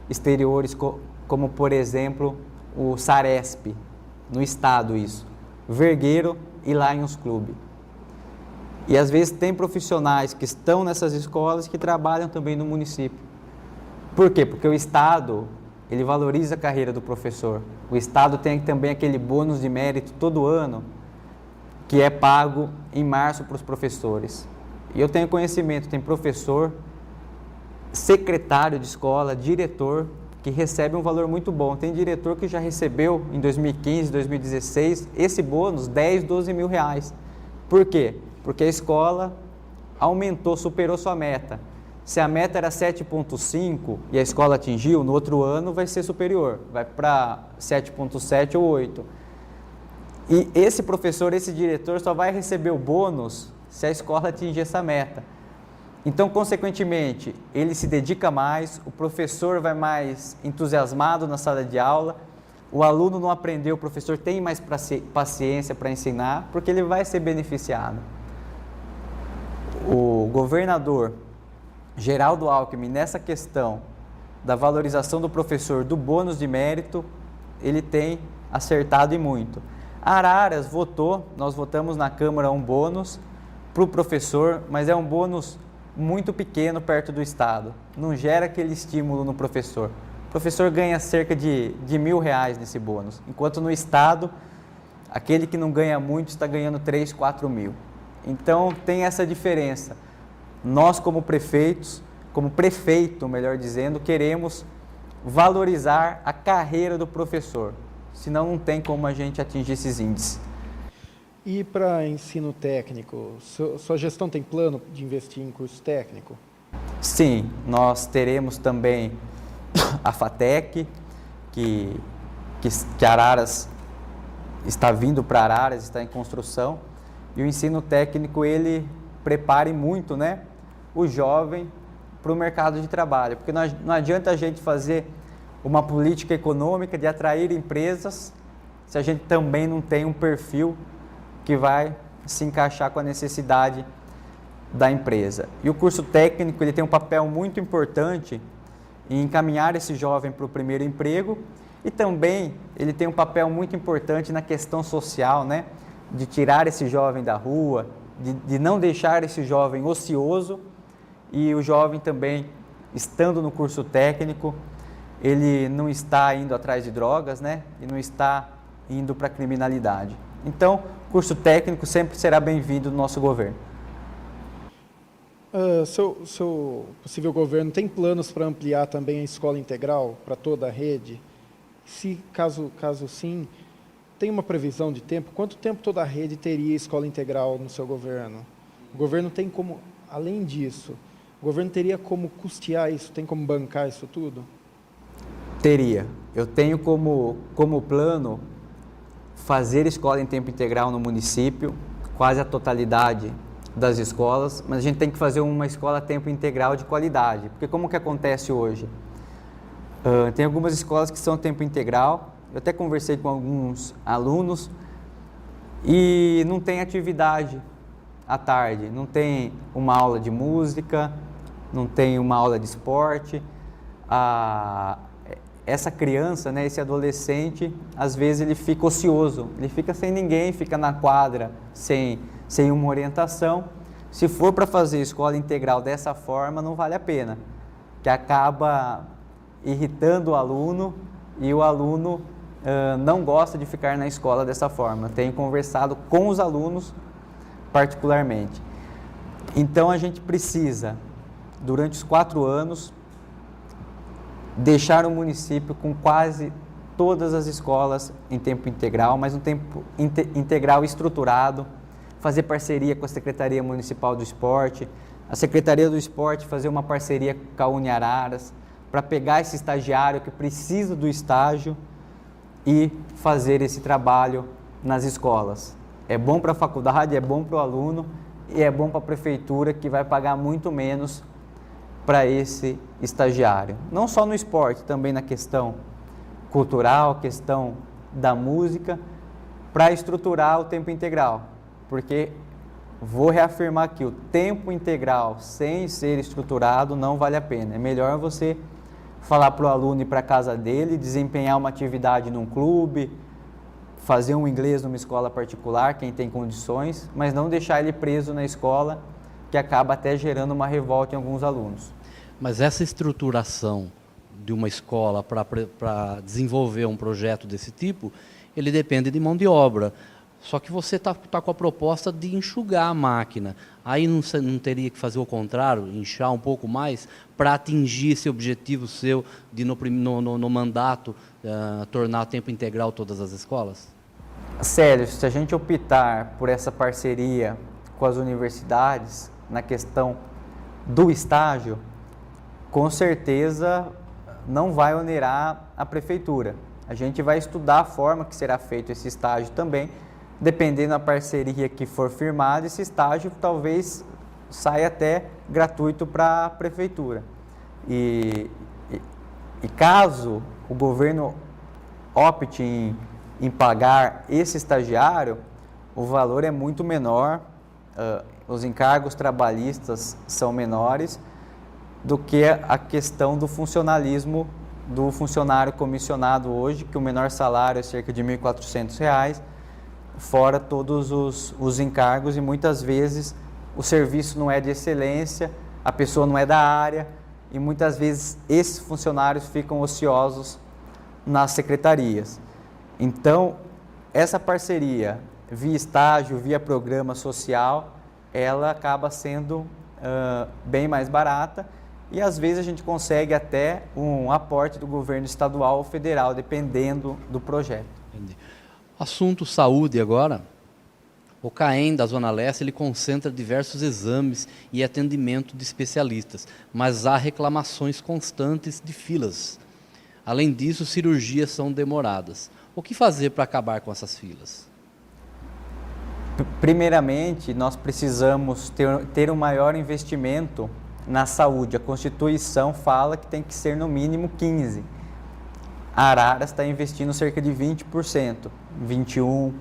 exteriores, como por exemplo o Saresp, no estado isso, Vergueiro e Lions Club. E às vezes tem profissionais que estão nessas escolas que trabalham também no município. Por quê? Porque o estado, ele valoriza a carreira do professor. O estado tem também aquele bônus de mérito todo ano, que é pago em março para os professores. E eu tenho conhecimento, tem professor, secretário de escola, diretor, que recebe um valor muito bom. Tem diretor que já recebeu em 2015, 2016, esse bônus, 10, 12 mil reais. Por quê? Porque a escola aumentou, superou sua meta. Se a meta era 7,5 e a escola atingiu, no outro ano vai ser superior, vai para 7,7 ou 8. E esse professor, esse diretor só vai receber o bônus se a escola atingir essa meta. Então, consequentemente, ele se dedica mais, o professor vai mais entusiasmado na sala de aula, o aluno não aprendeu, o professor tem mais paciência para ensinar, porque ele vai ser beneficiado. O governador Geraldo Alckmin, nessa questão da valorização do professor, do bônus de mérito, ele tem acertado e muito. Araras votou, nós votamos na Câmara um bônus para o professor, mas é um bônus muito pequeno perto do estado, não gera aquele estímulo no professor. O professor ganha cerca de R$1.000 nesse bônus, enquanto no estado, aquele que não ganha muito está ganhando 3, 4 mil. Então tem essa diferença. Nós como prefeitos, como prefeito, melhor dizendo, queremos valorizar a carreira do professor, senão não tem como a gente atingir esses índices.
E para ensino técnico, sua gestão tem plano de investir em curso técnico?
Sim, nós teremos também a FATEC, que Araras está vindo para Araras, está em construção, e o ensino técnico ele prepare muito, né, o jovem para o mercado de trabalho, porque não adianta a gente fazer uma política econômica de atrair empresas se a gente também não tem um perfil que vai se encaixar com a necessidade da empresa. E o curso técnico ele tem um papel muito importante em encaminhar esse jovem para o primeiro emprego e também ele tem um papel muito importante na questão social, né? De tirar esse jovem da rua, de não deixar esse jovem ocioso e o jovem também, estando no curso técnico, ele não está indo atrás de drogas, né? E não está indo para a criminalidade. Então, curso técnico sempre será bem-vindo no nosso governo.
Seu possível governo tem planos para ampliar também a escola integral para toda a rede? Se caso sim, tem uma previsão de tempo? Quanto tempo toda a rede teria escola integral no seu governo? O governo tem como, além disso, o governo teria como custear isso, tem como bancar isso tudo?
Teria. Eu tenho como plano fazer escola em tempo integral no município, quase a totalidade das escolas, mas a gente tem que fazer uma escola a tempo integral de qualidade, porque como que acontece hoje? Tem algumas escolas que são a tempo integral, eu até conversei com alguns alunos e não tem atividade à tarde, não tem uma aula de música, não tem uma aula de esporte. Essa criança, né, esse adolescente, às vezes ele fica ocioso, ele fica sem ninguém, fica na quadra sem uma orientação. Se for para fazer escola integral dessa forma, não vale a pena, que acaba irritando o aluno e o aluno não gosta de ficar na escola dessa forma. Tenho conversado com os alunos particularmente. Então a gente precisa, durante os 4 anos, deixar o município com quase todas as escolas em tempo integral, mas um tempo integral estruturado, fazer parceria com a Secretaria Municipal do Esporte, a Secretaria do Esporte fazer uma parceria com a Uniararas, para pegar esse estagiário que precisa do estágio e fazer esse trabalho nas escolas. É bom para a faculdade, é bom para o aluno e é bom para a prefeitura, que vai pagar muito menos para esse estagiário. Não só no esporte, também na questão cultural, questão da música, para estruturar o tempo integral. Porque, vou reafirmar aqui, o tempo integral sem ser estruturado não vale a pena. É melhor você falar para o aluno ir para a casa dele, desempenhar uma atividade num clube, fazer um inglês numa escola particular, quem tem condições, mas não deixar ele preso na escola, que acaba até gerando uma revolta em alguns alunos.
Mas essa estruturação de uma escola para desenvolver um projeto desse tipo, ele depende de mão de obra. Só que você está com a proposta de enxugar a máquina. Aí não teria que fazer o contrário, inchar um pouco mais, para atingir esse objetivo seu de, no mandato, tornar a tempo integral todas as escolas?
Célio, se a gente optar por essa parceria com as universidades, na questão do estágio, com certeza não vai onerar a prefeitura. A gente vai estudar a forma que será feito esse estágio também. Dependendo da parceria que for firmada, esse estágio talvez saia até gratuito para a prefeitura. E caso o governo opte em pagar esse estagiário, o valor é muito menor, os encargos trabalhistas são menores do que a questão do funcionalismo do funcionário comissionado hoje, que o menor salário é cerca de R$ 1.400, fora todos os encargos, e muitas vezes o serviço não é de excelência, a pessoa não é da área, e muitas vezes esses funcionários ficam ociosos nas secretarias. Então, essa parceria via estágio, via programa social, ela acaba sendo bem mais barata, e às vezes a gente consegue até um aporte do governo estadual ou federal, dependendo do projeto.
Entendi. Assunto saúde agora. O CAEM da Zona Leste, ele concentra diversos exames e atendimento de especialistas, mas há reclamações constantes de filas. Além disso, cirurgias são demoradas. O que fazer para acabar com essas filas?
Primeiramente, nós precisamos ter um maior investimento na saúde. A Constituição fala que tem que ser no mínimo 15%. A Araras está investindo cerca de 20%, 21%.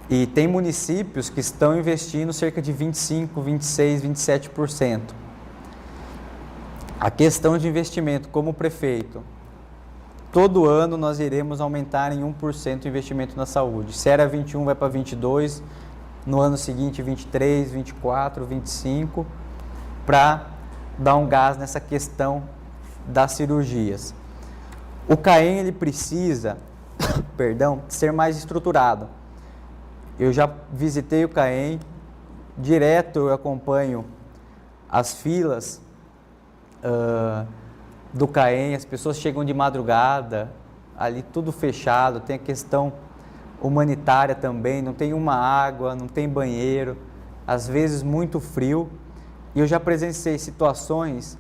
E tem municípios que estão investindo cerca de 25%, 26%, 27%. A questão de investimento, como prefeito, todo ano nós iremos aumentar em 1% o investimento na saúde. Se era 21%, vai para 22%, no ano seguinte 23%, 24%, 25%, para dar um gás nessa questão das cirurgias. O CAEM ele precisa, ser mais estruturado. Eu já visitei o CAEM, direto eu acompanho as filas do CAEM, as pessoas chegam de madrugada, ali tudo fechado, tem a questão humanitária também, não tem uma água, não tem banheiro, às vezes muito frio. E eu já presenciei situações,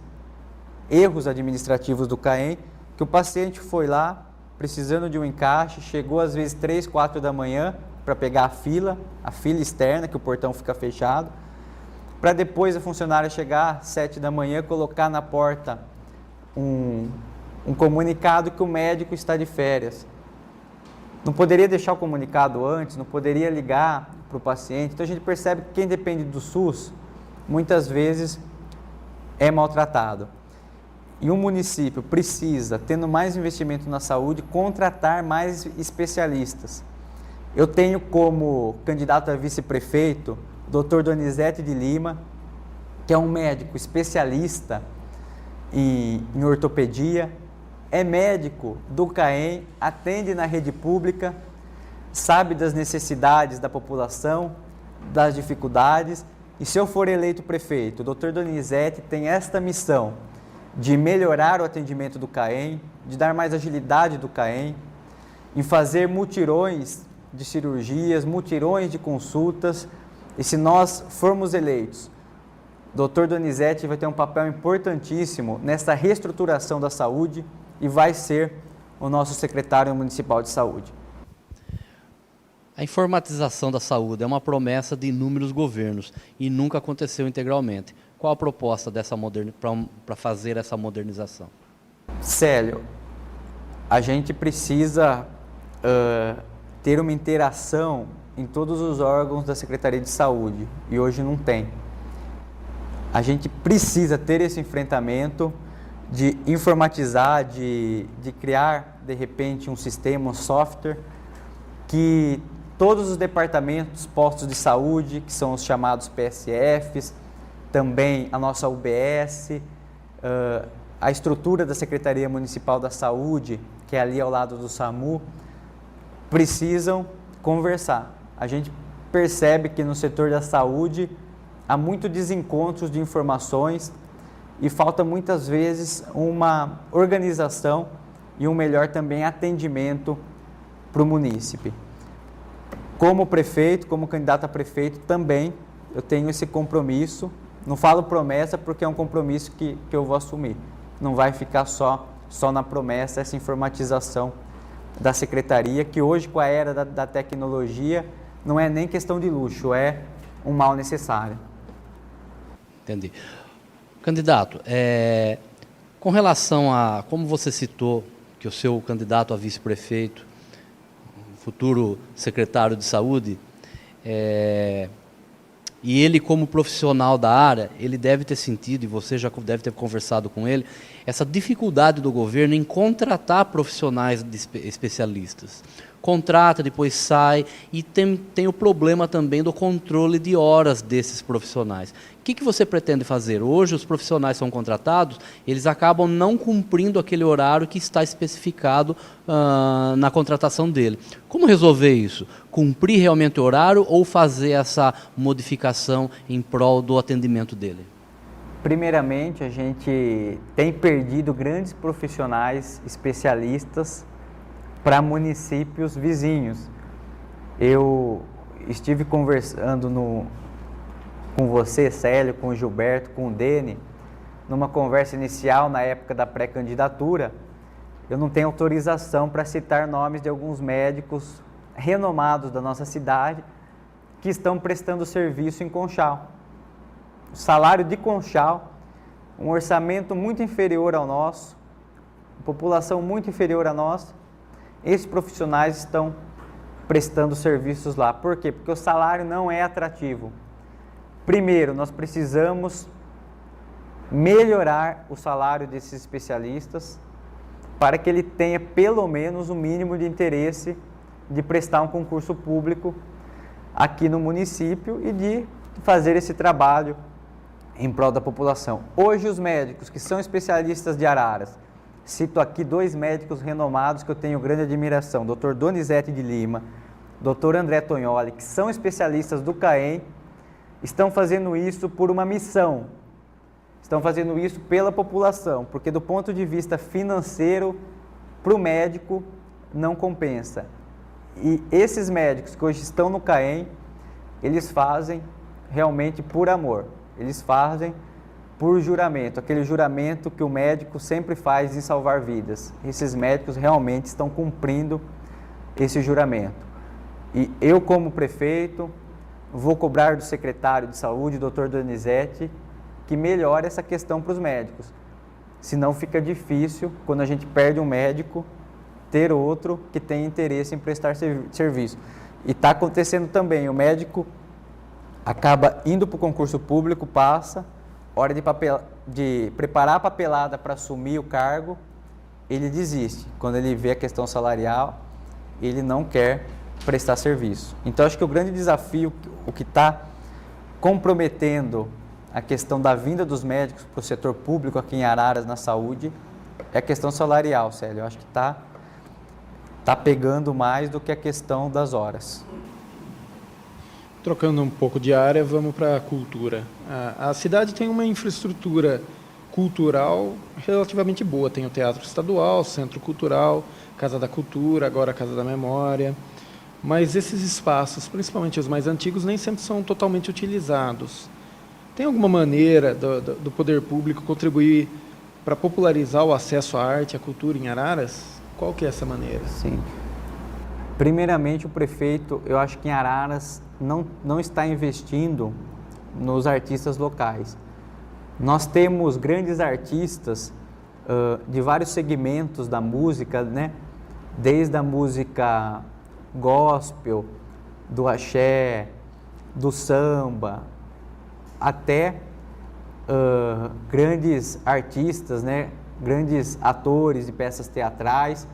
erros administrativos do CAEM, que o paciente foi lá, precisando de um encaixe, chegou às vezes 3, 4 da manhã para pegar a fila externa, que o portão fica fechado, para depois a funcionária chegar às 7 da manhã, colocar na porta um comunicado que o médico está de férias. Não poderia deixar o comunicado antes, não poderia ligar para o paciente. Então a gente percebe que quem depende do SUS, muitas vezes é maltratado. E o município precisa, tendo mais investimento na saúde, contratar mais especialistas. Eu tenho como candidato a vice-prefeito o Dr. Donizete de Lima, que é um médico especialista em ortopedia, é médico do CAEM, atende na rede pública, sabe das necessidades da população, das dificuldades. E se eu for eleito prefeito, o Dr. Donizete tem esta missão de melhorar o atendimento do CAEM, de dar mais agilidade do CAEM, em fazer mutirões de cirurgias, mutirões de consultas, e se nós formos eleitos, Dr. Donizete vai ter um papel importantíssimo nessa reestruturação da saúde e vai ser o nosso secretário municipal de saúde.
A informatização da saúde é uma promessa de inúmeros governos e nunca aconteceu integralmente. Qual a proposta para fazer essa modernização?
Célio, a gente precisa ter uma interação em todos os órgãos da Secretaria de Saúde e hoje não tem. A gente precisa ter esse enfrentamento de informatizar, de criar de repente um sistema, um software que todos os departamentos, postos de saúde, que são os chamados PSFs, também a nossa UBS, a estrutura da Secretaria Municipal da Saúde, que é ali ao lado do SAMU, precisam conversar. A gente percebe que no setor da saúde há muito desencontros de informações e falta muitas vezes uma organização e um melhor também atendimento para o munícipe. Como prefeito, como candidato a prefeito, também eu tenho esse compromisso. Não falo promessa porque é um compromisso que eu vou assumir. Não vai ficar só na promessa essa informatização da secretaria, que hoje com a era da tecnologia não é nem questão de luxo, é um mal necessário.
Entendi. Candidato, com relação a, como você citou, que o seu candidato a vice-prefeito, futuro secretário de saúde, e ele como profissional da área, ele deve ter sentido, e você já deve ter conversado com ele, essa dificuldade do governo em contratar profissionais especialistas. Contrata, depois sai, e tem o problema também do controle de horas desses profissionais. O que você pretende fazer? Hoje os profissionais são contratados, eles acabam não cumprindo aquele horário que está especificado na contratação dele. Como resolver isso? Cumprir realmente o horário ou fazer essa modificação em prol do atendimento dele?
Primeiramente, a gente tem perdido grandes profissionais especialistas para municípios vizinhos. Eu estive conversando com você, Célio, com o Gilberto, com o Dene, numa conversa inicial na época da pré-candidatura. Eu não tenho autorização para citar nomes de alguns médicos renomados da nossa cidade que estão prestando serviço em Conchal. O salário de Conchal, um orçamento muito inferior ao nosso, população muito inferior à nossa, esses profissionais estão prestando serviços lá. Por quê? Porque o salário não é atrativo. Primeiro, nós precisamos melhorar o salário desses especialistas para que ele tenha pelo menos o mínimo de interesse de prestar um concurso público aqui no município e de fazer esse trabalho em prol da população. Hoje os médicos que são especialistas de Araras, cito aqui 2 médicos renomados que eu tenho grande admiração, Dr. Donizete de Lima, Dr. André Tognoli, que são especialistas do CAEM, estão fazendo isso por uma missão, estão fazendo isso pela população, porque do ponto de vista financeiro, para o médico, não compensa. E esses médicos que hoje estão no CAEM, eles fazem realmente por amor, eles fazem por juramento, aquele juramento que o médico sempre faz em salvar vidas. Esses médicos realmente estão cumprindo esse juramento. E eu, como prefeito, vou cobrar do secretário de saúde, Dr. Donizete, que melhore essa questão para os médicos. Senão fica difícil, quando a gente perde um médico, ter outro que tem interesse em prestar serviço. E está acontecendo também, o médico acaba indo para o concurso público, passa, hora de preparar a papelada para assumir o cargo, ele desiste. Quando ele vê a questão salarial, ele não quer prestar serviço. Então, acho que o grande desafio, o que está comprometendo a questão da vinda dos médicos para o setor público aqui em Araras, na saúde, é a questão salarial, Célio. Eu acho que está pegando mais do que a questão das horas.
Trocando um pouco de área, vamos para a cultura. A cidade tem uma infraestrutura cultural relativamente boa. Tem o Teatro Estadual, Centro Cultural, Casa da Cultura, agora a Casa da Memória. Mas esses espaços, principalmente os mais antigos, nem sempre são totalmente utilizados. Tem alguma maneira do poder público contribuir para popularizar o acesso à arte, à cultura em Araras? Qual que é essa maneira?
Sim. Primeiramente, o prefeito, eu acho que em Araras não está investindo nos artistas locais. Nós temos grandes artistas de vários segmentos da música, né? Desde a música gospel, do axé, do samba, até grandes artistas, né? Grandes atores de peças teatrais.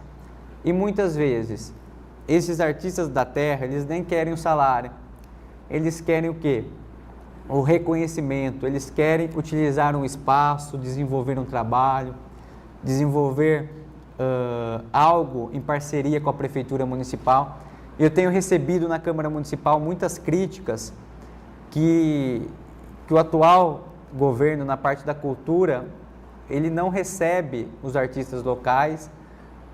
E muitas vezes, esses artistas da terra, eles nem querem o salário. Eles querem o quê? O reconhecimento. Eles querem utilizar um espaço, desenvolver um trabalho, desenvolver algo em parceria com a Prefeitura Municipal. Eu tenho recebido na Câmara Municipal muitas críticas que o atual governo, na parte da cultura, ele não recebe os artistas locais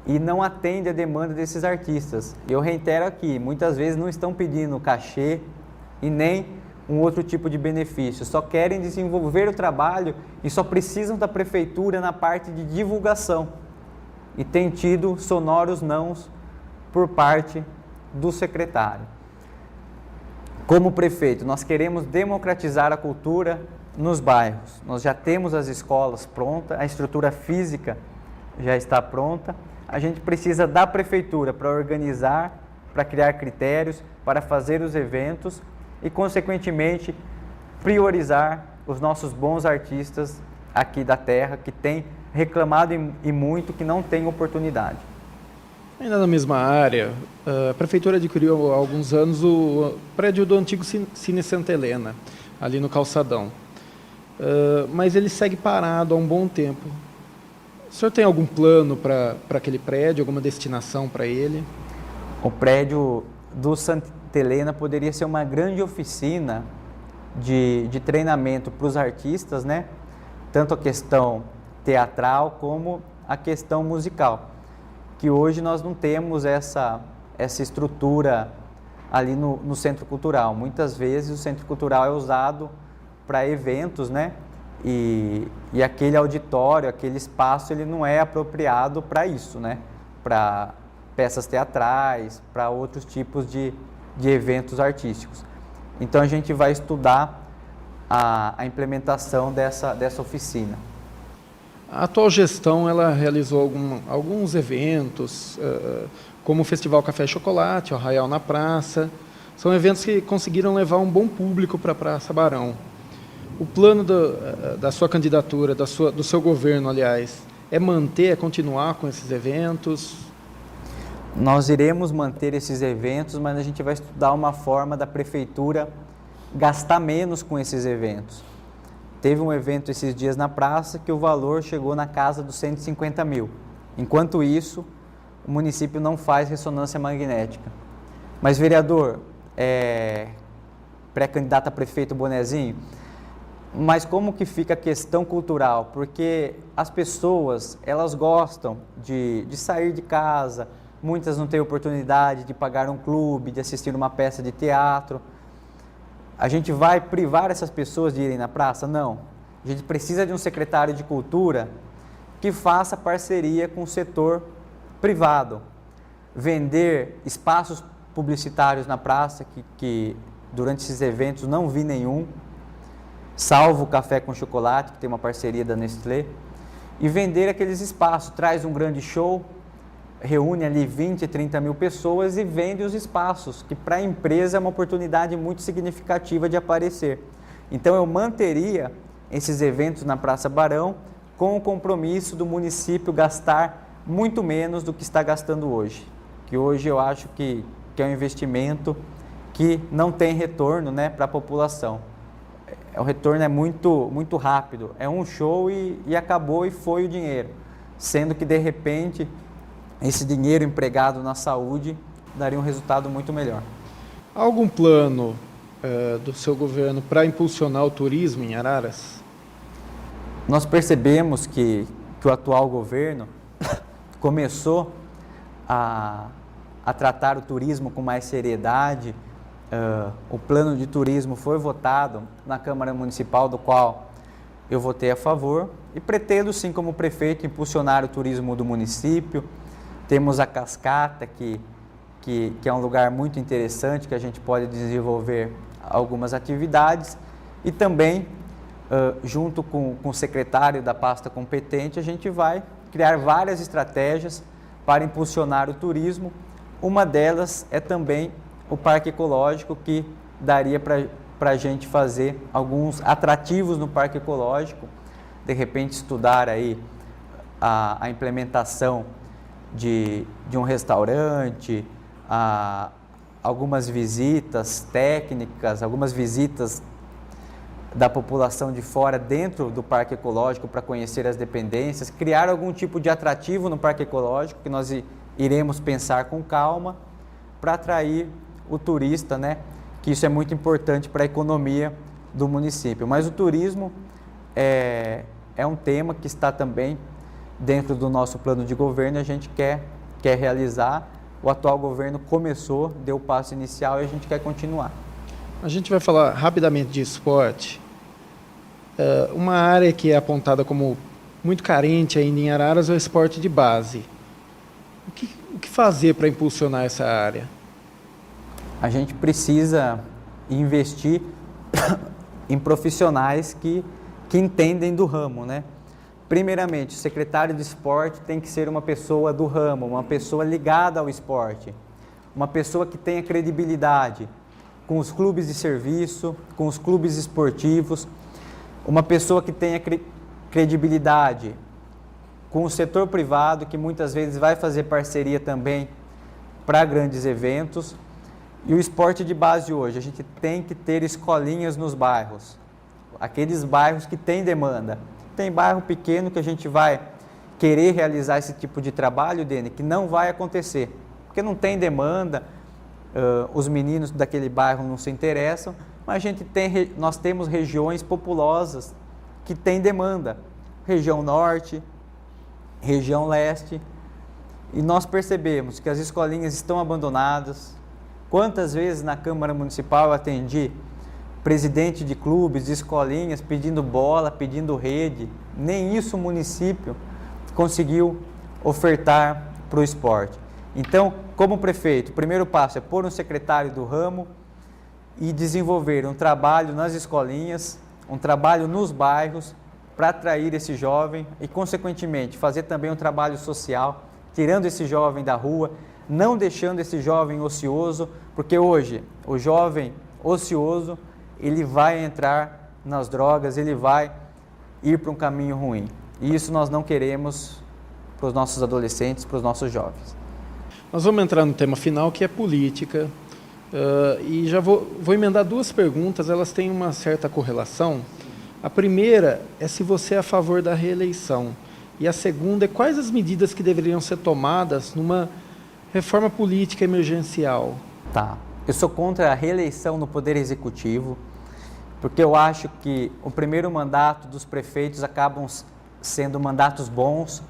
e não atende a demanda desses artistas. Eu reitero aqui, muitas vezes não estão pedindo cachê e nem um outro tipo de benefício, só querem desenvolver o trabalho e só precisam da prefeitura na parte de divulgação. E tem tido sonoros nãos por parte do secretário. Como prefeito, nós queremos democratizar a cultura nos bairros. Nós já temos as escolas prontas, a estrutura física já está pronta. A gente precisa da prefeitura para organizar, para criar critérios, para fazer os eventos e, consequentemente, priorizar os nossos bons artistas aqui da terra, que têm reclamado e muito que não têm oportunidade.
Ainda na mesma área, a Prefeitura adquiriu há alguns anos o prédio do antigo Cine Santa Helena, ali no Calçadão. Mas ele segue parado há um bom tempo. O senhor tem algum plano para aquele prédio, alguma destinação para ele?
O prédio do Santa Helena poderia ser uma grande oficina de treinamento para os artistas, né? Tanto a questão teatral como a questão musical, que hoje nós não temos essa estrutura ali no Centro Cultural. Muitas vezes o Centro Cultural é usado para eventos, né? E aquele auditório, aquele espaço, ele não é apropriado para isso, né? Para peças teatrais, para outros tipos de eventos artísticos. Então a gente vai estudar a implementação dessa oficina.
A atual gestão ela realizou alguns eventos, como o Festival Café e Chocolate, o Arraial na Praça. São eventos que conseguiram levar um bom público para a Praça Barão. O plano da sua candidatura, do seu governo, aliás, é continuar com esses eventos?
Nós iremos manter esses eventos, mas a gente vai estudar uma forma da prefeitura gastar menos com esses eventos. Teve um evento esses dias na praça que o valor chegou na casa dos 150 mil. Enquanto isso, o município não faz ressonância magnética. Mas, vereador, pré-candidato a prefeito Bonezinho, mas como que fica a questão cultural? Porque as pessoas, elas gostam de sair de casa, muitas não têm oportunidade de pagar um clube, de assistir uma peça de teatro. A gente vai privar essas pessoas de irem na praça? Não. A gente precisa de um secretário de cultura que faça parceria com o setor privado. Vender espaços publicitários na praça, que durante esses eventos não vi nenhum, salvo o Café com Chocolate, que tem uma parceria da Nestlé, e vender aqueles espaços. Traz um grande show, reúne ali 20, 30 mil pessoas e vende os espaços, que para a empresa é uma oportunidade muito significativa de aparecer. Então eu manteria esses eventos na Praça Barão com o compromisso do município gastar muito menos do que está gastando hoje. Que hoje eu acho que é um investimento que não tem retorno, né, para a população. O retorno é muito rápido, é um show e acabou e foi o dinheiro. Sendo que de repente esse dinheiro empregado na saúde daria um resultado muito melhor.
Há algum plano do seu governo para impulsionar o turismo em Araras?
Nós percebemos que o atual governo começou a tratar o turismo com mais seriedade. O plano de turismo foi votado na Câmara Municipal, do qual eu votei a favor, e pretendo, sim, como prefeito, impulsionar o turismo do município. Temos a Cascata, que é um lugar muito interessante, que a gente pode desenvolver algumas atividades, e também, junto com o secretário da pasta competente, a gente vai criar várias estratégias para impulsionar o turismo. Uma delas é também o Parque Ecológico, que daria para a gente fazer alguns atrativos no Parque Ecológico, de repente estudar aí a implementação de um restaurante, algumas visitas técnicas, algumas visitas da população de fora dentro do Parque Ecológico para conhecer as dependências, criar algum tipo de atrativo no Parque Ecológico, que nós iremos pensar com calma para atrair o turista, né? Que isso é muito importante para a economia do município. Mas o turismo é um tema que está também dentro do nosso plano de governo e a gente quer realizar. O atual governo começou, deu o passo inicial e a gente quer continuar.
A gente vai falar rapidamente de esporte. Uma área que é apontada como muito carente ainda em Araras é o esporte de base. O que fazer para impulsionar essa área?
A gente precisa investir em profissionais que entendem do ramo, né? Primeiramente, o secretário de esporte tem que ser uma pessoa do ramo, uma pessoa ligada ao esporte, uma pessoa que tenha credibilidade com os clubes de serviço, com os clubes esportivos, uma pessoa que tenha credibilidade com o setor privado, que muitas vezes vai fazer parceria também para grandes eventos. E o esporte de base hoje, a gente tem que ter escolinhas nos bairros, aqueles bairros que têm demanda. Tem bairro pequeno que a gente vai querer realizar esse tipo de trabalho, Dene, que não vai acontecer, porque não tem demanda, os meninos daquele bairro não se interessam, mas nós temos regiões populosas que têm demanda, região norte, região leste, e nós percebemos que as escolinhas estão abandonadas. Quantas vezes na Câmara Municipal eu atendi presidente de clubes, de escolinhas, pedindo bola, pedindo rede, nem isso o município conseguiu ofertar para o esporte. Então, como prefeito, o primeiro passo é pôr um secretário do ramo e desenvolver um trabalho nas escolinhas, um trabalho nos bairros para atrair esse jovem e, consequentemente, fazer também um trabalho social, tirando esse jovem da rua, não deixando esse jovem ocioso, porque hoje o jovem ocioso ele vai entrar nas drogas, ele vai ir para um caminho ruim. E isso nós não queremos para os nossos adolescentes, para os nossos jovens.
Nós vamos entrar no tema final, que é política. E já vou emendar duas perguntas, elas têm uma certa correlação. A primeira é se você é a favor da reeleição. E a segunda é quais as medidas que deveriam ser tomadas numa reforma política emergencial.
Tá. Eu sou contra a reeleição no Poder Executivo, porque eu acho que o primeiro mandato dos prefeitos acabam sendo mandatos bons,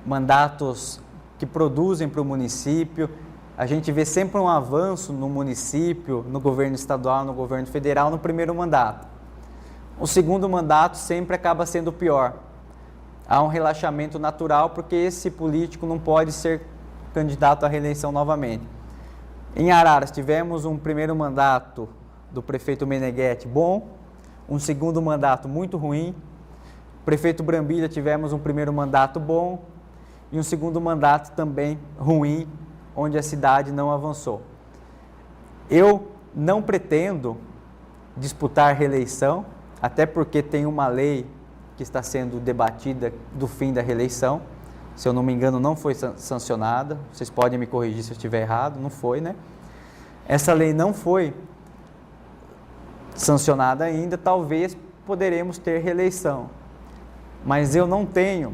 mandatos que produzem para o município. A gente vê sempre um avanço no município, no governo estadual, no governo federal, no primeiro mandato. O segundo mandato sempre acaba sendo pior. Há um relaxamento natural, porque esse político não pode ser candidato à reeleição novamente. Em Araras tivemos um primeiro mandato do prefeito Meneghetti bom, um segundo mandato muito ruim. Prefeito Brambila tivemos um primeiro mandato bom e um segundo mandato também ruim, onde a cidade não avançou. Eu não pretendo disputar reeleição, até porque tem uma lei que está sendo debatida do fim da reeleição. Se eu não me engano, não foi sancionada. Vocês podem me corrigir se eu estiver errado, não foi, né? Essa lei não foi sancionada ainda, talvez poderemos ter reeleição. Mas eu não tenho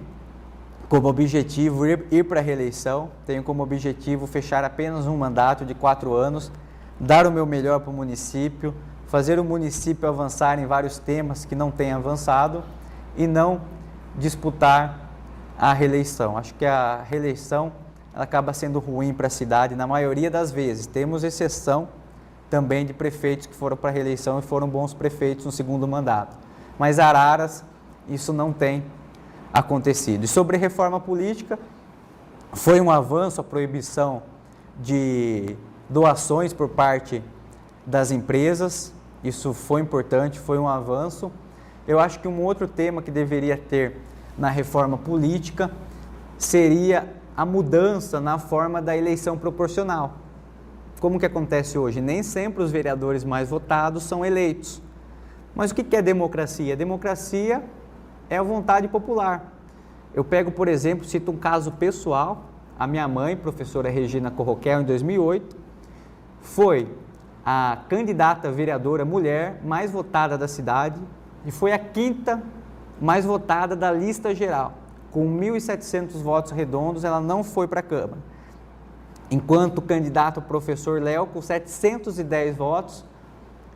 como objetivo ir para a reeleição, tenho como objetivo fechar apenas um mandato de 4 anos, dar o meu melhor para o município, fazer o município avançar em vários temas que não tem avançado e não disputar a reeleição. Acho que a reeleição ela acaba sendo ruim para a cidade na maioria das vezes. Temos exceção também de prefeitos que foram para a reeleição e foram bons prefeitos no segundo mandato. Mas Araras, isso não tem acontecido. E sobre reforma política, foi um avanço a proibição de doações por parte das empresas. Isso foi importante, foi um avanço. Eu acho que um outro tema que deveria ter na reforma política seria a mudança na forma da eleição proporcional. Como que acontece hoje? Nem sempre os vereadores mais votados são eleitos. Mas o que é democracia? Democracia é a vontade popular. Eu pego, por exemplo, cito um caso pessoal. A minha mãe, professora Regina Corroquel, em 2008, foi a candidata vereadora mulher mais votada da cidade e foi a 5ª mais votada da lista geral. Com 1.700 votos redondos, ela não foi para a Câmara. Enquanto o candidato professor Léo, com 710 votos,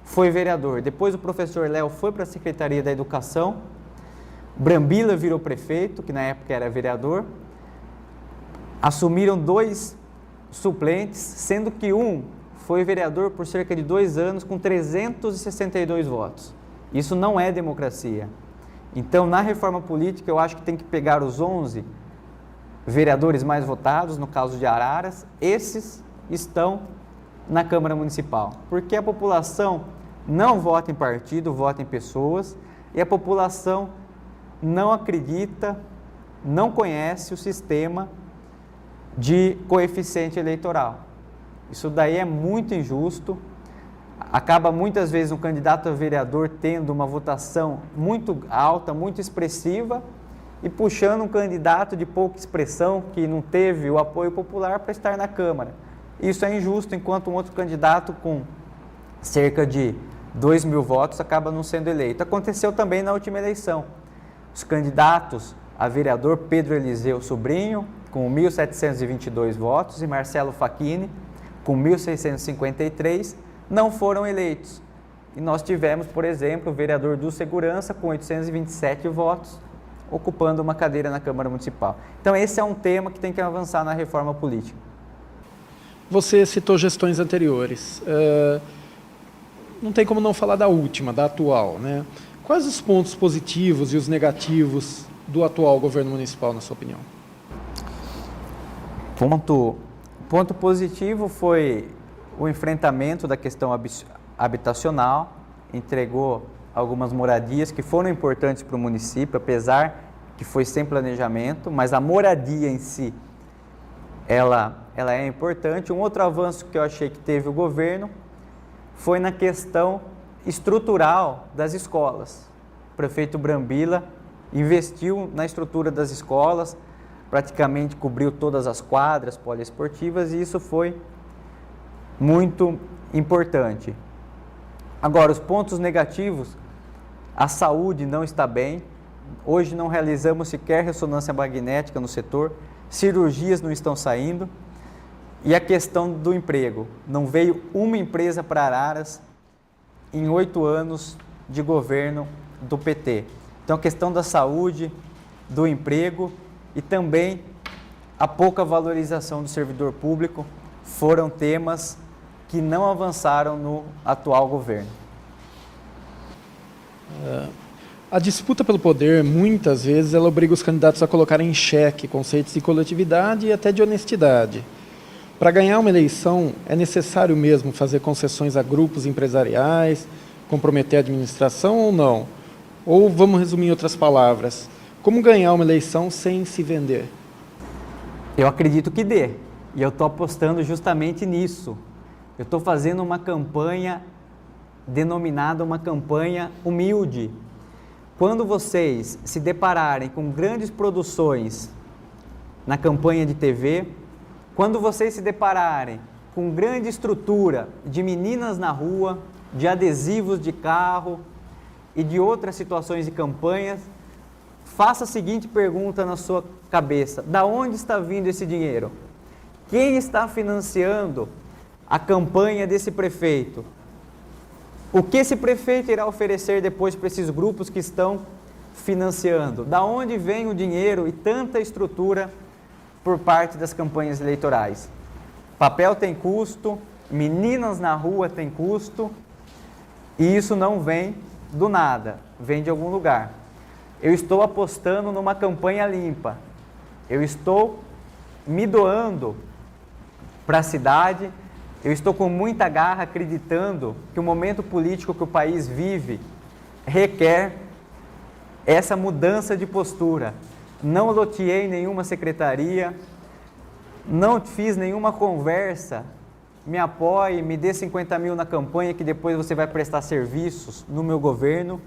foi vereador. Depois o professor Léo foi para a Secretaria da Educação, Brambila virou prefeito, que na época era vereador, assumiram 2 suplentes, sendo que um foi vereador por cerca de 2 anos com 362 votos. Isso não é democracia. Então, na reforma política, eu acho que tem que pegar os 11 vereadores mais votados, no caso de Araras, esses estão na Câmara Municipal, porque a população não vota em partido, vota em pessoas, e a população não acredita, não conhece o sistema de coeficiente eleitoral. Isso daí é muito injusto, acaba muitas vezes um candidato a vereador tendo uma votação muito alta, muito expressiva, e puxando um candidato de pouca expressão, que não teve o apoio popular para estar na Câmara. Isso é injusto, enquanto um outro candidato com cerca de 2.000 votos acaba não sendo eleito. Aconteceu também na última eleição. Os candidatos a vereador Pedro Eliseu Sobrinho, com 1.722 votos, e Marcelo Facchini, com 1.653, não foram eleitos. E nós tivemos, por exemplo, o vereador do Segurança, com 827 votos, ocupando uma cadeira na Câmara Municipal. Então, esse é um tema que tem que avançar na reforma política.
Você citou gestões anteriores. Não tem como não falar da última, da atual, né? Quais os pontos positivos e os negativos do atual governo municipal, na sua opinião?
Ponto positivo foi o enfrentamento da questão habitacional, entregou algumas moradias que foram importantes para o município, apesar que foi sem planejamento, mas a moradia em si, ela é importante. Um outro avanço que eu achei que teve o governo foi na questão estrutural das escolas. O prefeito Brambila investiu na estrutura das escolas, praticamente cobriu todas as quadras poliesportivas, e isso foi muito importante. Agora, os pontos negativos: a saúde não está bem. Hoje não realizamos sequer ressonância magnética no setor, cirurgias não estão saindo, e a questão do emprego. Não veio uma empresa para Araras em 8 anos de governo do PT. Então, a questão da saúde, do emprego e também a pouca valorização do servidor público foram temas que não avançaram no atual governo.
A disputa pelo poder, muitas vezes, ela obriga os candidatos a colocarem em xeque conceitos de coletividade e até de honestidade. Para ganhar uma eleição, é necessário mesmo fazer concessões a grupos empresariais, comprometer a administração ou não? Ou, vamos resumir em outras palavras, como ganhar uma eleição sem se vender?
Eu acredito que dê, e eu estou apostando justamente nisso. Eu estou fazendo uma campanha denominada uma campanha humilde. Quando vocês se depararem com grandes produções na campanha de TV, quando vocês se depararem com grande estrutura de meninas na rua, de adesivos de carro e de outras situações de campanhas, faça a seguinte pergunta na sua cabeça: da onde está vindo esse dinheiro? Quem está financiando a campanha desse prefeito? O que esse prefeito irá oferecer depois para esses grupos que estão financiando? Da onde vem o dinheiro e tanta estrutura por parte das campanhas eleitorais? Papel tem custo, meninas na rua tem custo, e isso não vem do nada, vem de algum lugar. Eu estou apostando numa campanha limpa, eu estou me doando para a cidade, eu estou com muita garra acreditando que o momento político que o país vive requer essa mudança de postura. Não loteei nenhuma secretaria, não fiz nenhuma conversa, me apoie, me dê 50 mil na campanha que depois você vai prestar serviços no meu governo.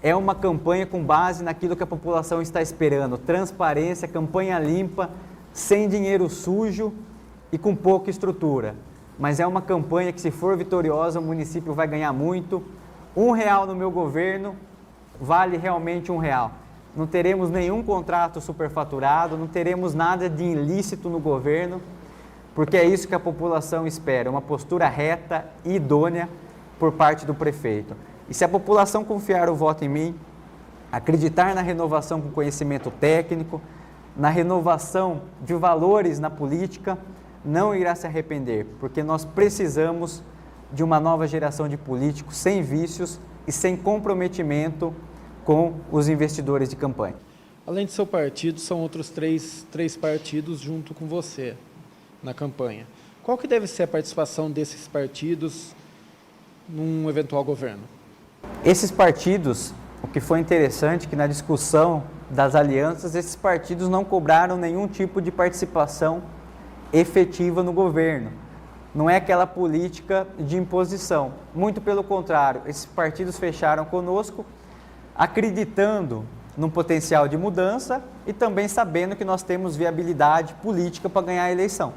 É uma campanha com base naquilo que a população está esperando, transparência, campanha limpa, sem dinheiro sujo e com pouca estrutura. Mas é uma campanha que, se for vitoriosa, o município vai ganhar muito. R$1 no meu governo vale realmente R$1. Não teremos nenhum contrato superfaturado, não teremos nada de ilícito no governo, porque é isso que a população espera, uma postura reta e idônea por parte do prefeito. E se a população confiar o voto em mim, acreditar na renovação com conhecimento técnico, na renovação de valores na política, não irá se arrepender, porque nós precisamos de uma nova geração de políticos sem vícios e sem comprometimento com os investidores de campanha.
Além de seu partido, são outros três partidos junto com você na campanha. Qual que deve ser a participação desses partidos num eventual governo?
Esses partidos, o que foi interessante, que na discussão das alianças, esses partidos não cobraram nenhum tipo de participação efetiva no governo. Não é aquela política de imposição. Muito pelo contrário, esses partidos fecharam conosco, acreditando num potencial de mudança e também sabendo que nós temos viabilidade política para ganhar a eleição.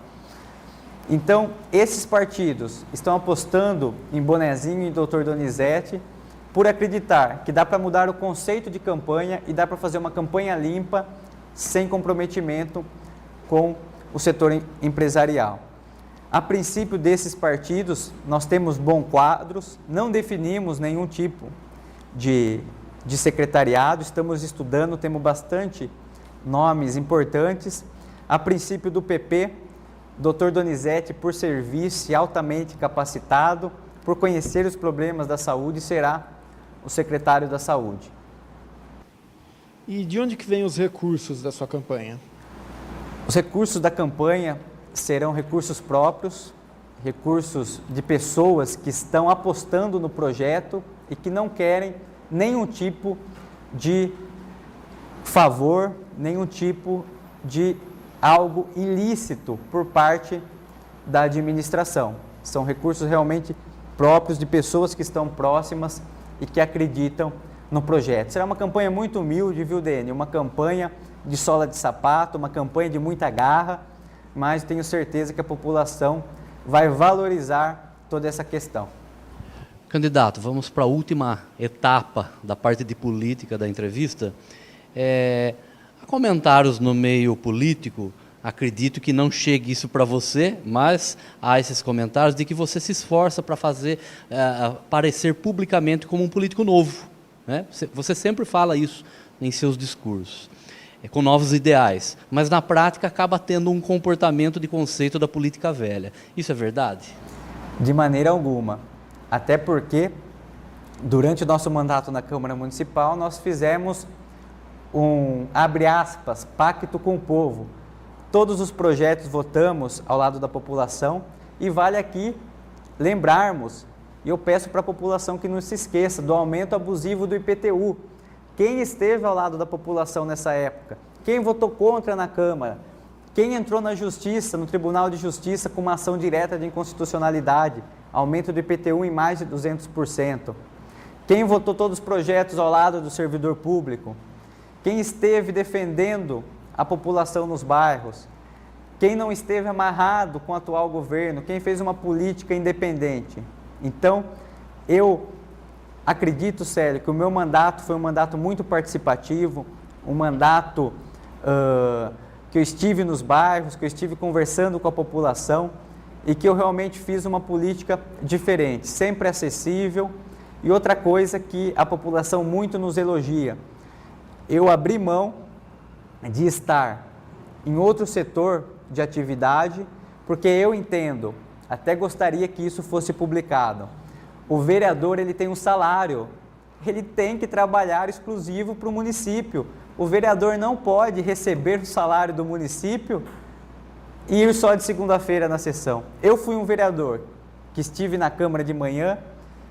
Então, esses partidos estão apostando em Bonezinho e Dr. Donizete por acreditar que dá para mudar o conceito de campanha e dá para fazer uma campanha limpa, sem comprometimento com o setor empresarial. A princípio desses partidos, nós temos bons quadros, não definimos nenhum tipo de secretariado, estamos estudando, temos bastante nomes importantes. A princípio do PP, Dr. Donizete, por serviço e altamente capacitado, por conhecer os problemas da saúde, será o secretário da Saúde.
E de onde que vêm os recursos da sua campanha?
Os recursos da campanha serão recursos próprios, recursos de pessoas que estão apostando no projeto e que não querem nenhum tipo de favor, nenhum tipo de algo ilícito por parte da administração. São recursos realmente próprios de pessoas que estão próximas e que acreditam no projeto. Será uma campanha muito humilde, viu, Dene? Uma campanha de sola de sapato, uma campanha de muita garra, mas tenho certeza que a população vai valorizar toda essa questão.
Candidato, vamos para a última etapa da parte de política da entrevista. Há comentários no meio político, acredito que não chegue isso para você, mas há esses comentários de que você se esforça para fazer aparecer publicamente como um político novo, né? Você sempre fala isso em seus discursos, com novos ideais, mas na prática acaba tendo um comportamento de conceito da política velha. Isso é verdade?
De maneira alguma. Até porque, durante o nosso mandato na Câmara Municipal, nós fizemos um, abre aspas, pacto com o povo. Todos os projetos votamos ao lado da população e vale aqui lembrarmos, e eu peço para a população que não se esqueça, do aumento abusivo do IPTU. Quem esteve ao lado da população nessa época? Quem votou contra na Câmara? Quem entrou na Justiça, no Tribunal de Justiça, com uma ação direta de inconstitucionalidade? Aumento do IPTU em mais de 200%. Quem votou todos os projetos ao lado do servidor público? Quem esteve defendendo a população nos bairros? Quem não esteve amarrado com o atual governo? Quem fez uma política independente? Então, eu acredito, Célio, que o meu mandato foi um mandato muito participativo, um mandato que eu estive nos bairros, que eu estive conversando com a população e que eu realmente fiz uma política diferente, sempre acessível. E outra coisa que a população muito nos elogia, eu abri mão de estar em outro setor de atividade, porque eu entendo, até gostaria que isso fosse publicado, o vereador ele tem um salário, ele tem que trabalhar exclusivo para o município. O vereador não pode receber o salário do município e ir só de segunda-feira na sessão. Eu fui um vereador que estive na Câmara de manhã,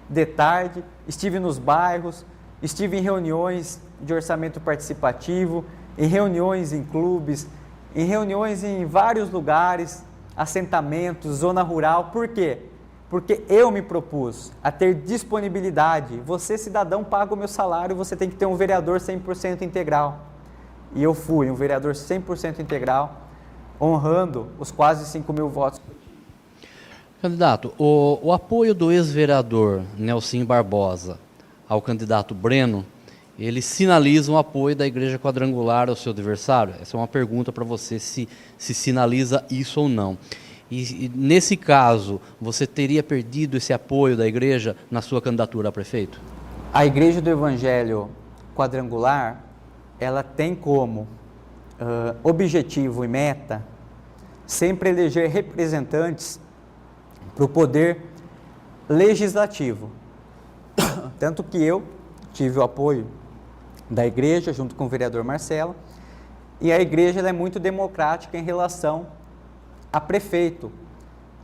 de tarde, estive nos bairros, estive em reuniões de orçamento participativo, em reuniões em clubes, em reuniões em vários lugares, assentamentos, zona rural. Por quê? Porque eu me propus a ter disponibilidade. Você, cidadão, paga o meu salário, você tem que ter um vereador 100% integral. E eu fui um vereador 100% integral, honrando os quase 5.000 votos.
Candidato, o apoio do ex-vereador Nelsinho Barbosa ao candidato Breno, ele sinaliza um apoio da Igreja Quadrangular ao seu adversário? Essa é uma pergunta para você, se sinaliza isso ou não. E nesse caso, você teria perdido esse apoio da igreja na sua candidatura a prefeito?
A Igreja do Evangelho Quadrangular, ela tem como objetivo e meta sempre eleger representantes para o poder legislativo. Tanto que eu tive o apoio da igreja, junto com o vereador Marcelo, e a igreja ela é muito democrática em relação a prefeito,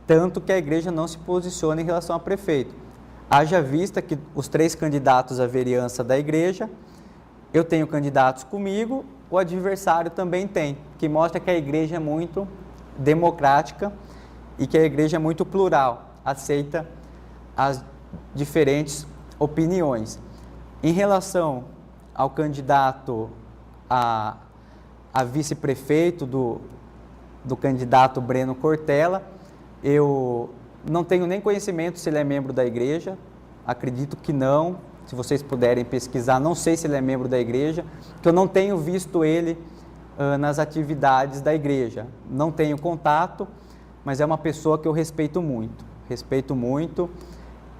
tanto que a igreja não se posiciona em relação a prefeito. Haja vista que os 3 candidatos à vereança da igreja, eu tenho candidatos comigo, o adversário também tem, que mostra que a igreja é muito democrática e que a igreja é muito plural, aceita as diferentes opiniões. Em relação ao candidato a vice-prefeito do candidato Breno Cortella, eu não tenho nem conhecimento se ele é membro da igreja, acredito que não, se vocês puderem pesquisar, não sei se ele é membro da igreja, porque eu não tenho visto ele nas atividades da igreja, não tenho contato, mas é uma pessoa que eu respeito muito,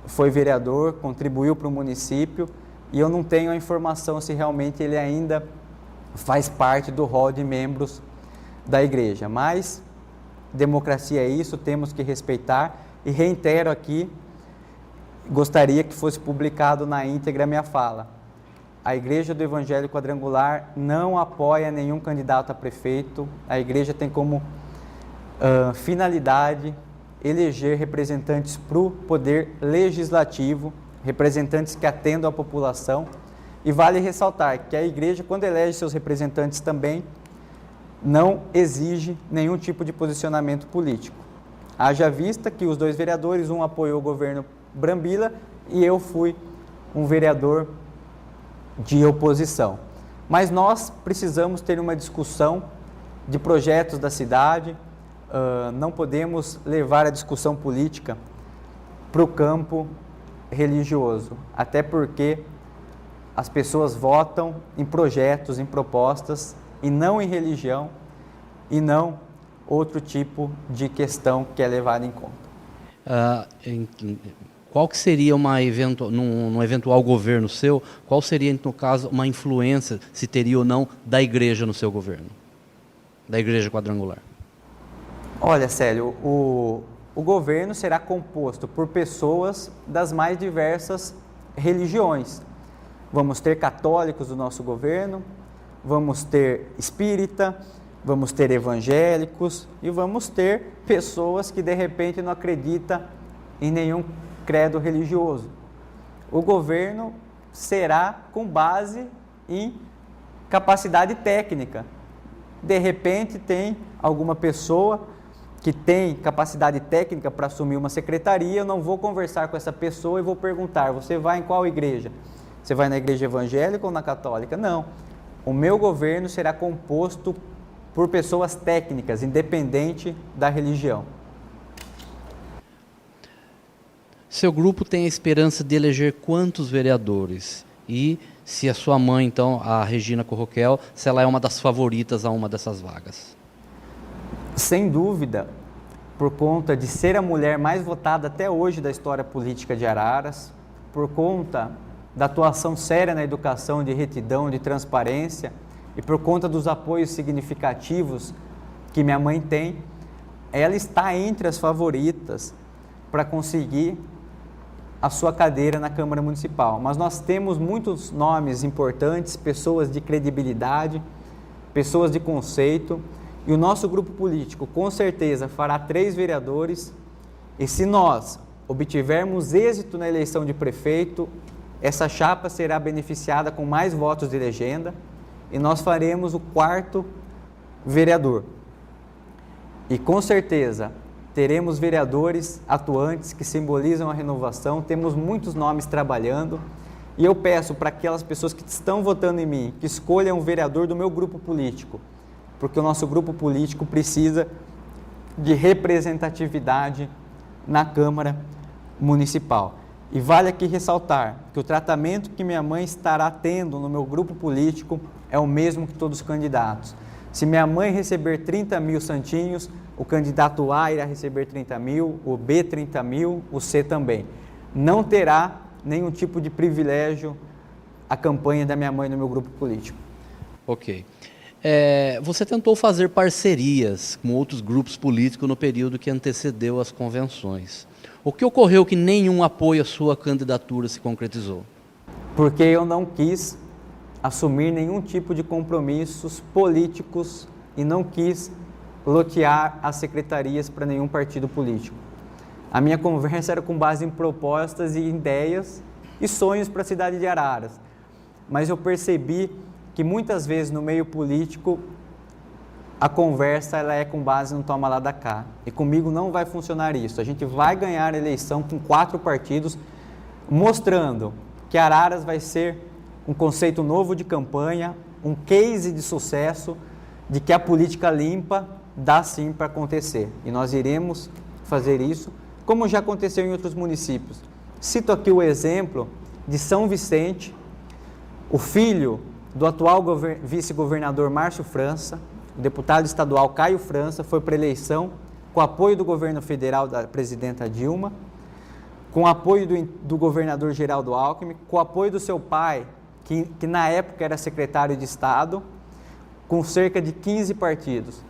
foi vereador, contribuiu para o município, e eu não tenho a informação se realmente ele ainda faz parte do rol de membros da igreja, mas democracia é isso, temos que respeitar, e reitero aqui, gostaria que fosse publicado na íntegra a minha fala. A Igreja do Evangelho Quadrangular não apoia nenhum candidato a prefeito, a igreja tem como finalidade eleger representantes para o poder legislativo, representantes que atendam a população, e vale ressaltar que a igreja, quando elege seus representantes também, não exige nenhum tipo de posicionamento político. Haja vista que os 2 vereadores, um apoiou o governo Brambila e eu fui um vereador de oposição. Mas nós precisamos ter uma discussão de projetos da cidade, não podemos levar a discussão política para o campo religioso, até porque as pessoas votam em projetos, em propostas, e não em religião, e não outro tipo de questão que é levada em conta.
Qual que seria num eventual governo seu, qual seria, no caso, uma influência, se teria ou não, da igreja no seu governo? Da Igreja Quadrangular?
Olha, Célio, o governo será composto por pessoas das mais diversas religiões. Vamos ter católicos no nosso governo, vamos ter espírita, vamos ter evangélicos e vamos ter pessoas que de repente não acreditam em nenhum credo religioso. O governo será com base em capacidade técnica. De repente tem alguma pessoa que tem capacidade técnica para assumir uma secretaria, eu não vou conversar com essa pessoa e vou perguntar, você vai em qual igreja? Você vai na igreja evangélica ou na católica? Não. O meu governo será composto por pessoas técnicas, independente da religião.
Seu grupo tem a esperança de eleger quantos vereadores? E se a sua mãe, então, a Regina Corroquel, se ela é uma das favoritas a uma dessas vagas?
Sem dúvida, por conta de ser a mulher mais votada até hoje da história política de Araras, por conta da atuação séria na educação, de retidão, de transparência, e por conta dos apoios significativos que minha mãe tem, ela está entre as favoritas para conseguir a sua cadeira na Câmara Municipal. Mas nós temos muitos nomes importantes, pessoas de credibilidade, pessoas de conceito, e o nosso grupo político com certeza fará 3 vereadores, e se nós obtivermos êxito na eleição de prefeito, essa chapa será beneficiada com mais votos de legenda, e nós faremos o 4º vereador. E com certeza teremos vereadores atuantes que simbolizam a renovação, temos muitos nomes trabalhando, e eu peço para aquelas pessoas que estão votando em mim, que escolham o vereador do meu grupo político, porque o nosso grupo político precisa de representatividade na Câmara Municipal. E vale aqui ressaltar que o tratamento que minha mãe estará tendo no meu grupo político é o mesmo que todos os candidatos. Se minha mãe receber 30 mil santinhos, o candidato A irá receber 30 mil, o B 30 mil, o C também. Não terá nenhum tipo de privilégio a campanha da minha mãe no meu grupo político.
Ok. Você tentou fazer parcerias com outros grupos políticos no período que antecedeu as convenções. O que ocorreu que nenhum apoio à sua candidatura se concretizou?
Porque eu não quis assumir nenhum tipo de compromissos políticos e não quis lotear as secretarias para nenhum partido político. A minha conversa era com base em propostas e ideias e sonhos para a cidade de Araras. Mas eu percebi que muitas vezes no meio político a conversa ela é com base no toma lá da cá. E comigo não vai funcionar isso. A gente vai ganhar a eleição com 4 partidos, mostrando que Araras vai ser um conceito novo de campanha, um case de sucesso, de que a política limpa dá sim para acontecer. E nós iremos fazer isso, como já aconteceu em outros municípios. Cito aqui o exemplo de São Vicente, o filho do atual vice-governador Márcio França, o deputado estadual Caio França, foi para a eleição com apoio do governo federal da presidenta Dilma, com apoio do governador Geraldo Alckmin, com apoio do seu pai, que na época era secretário de Estado, com cerca de 15 partidos.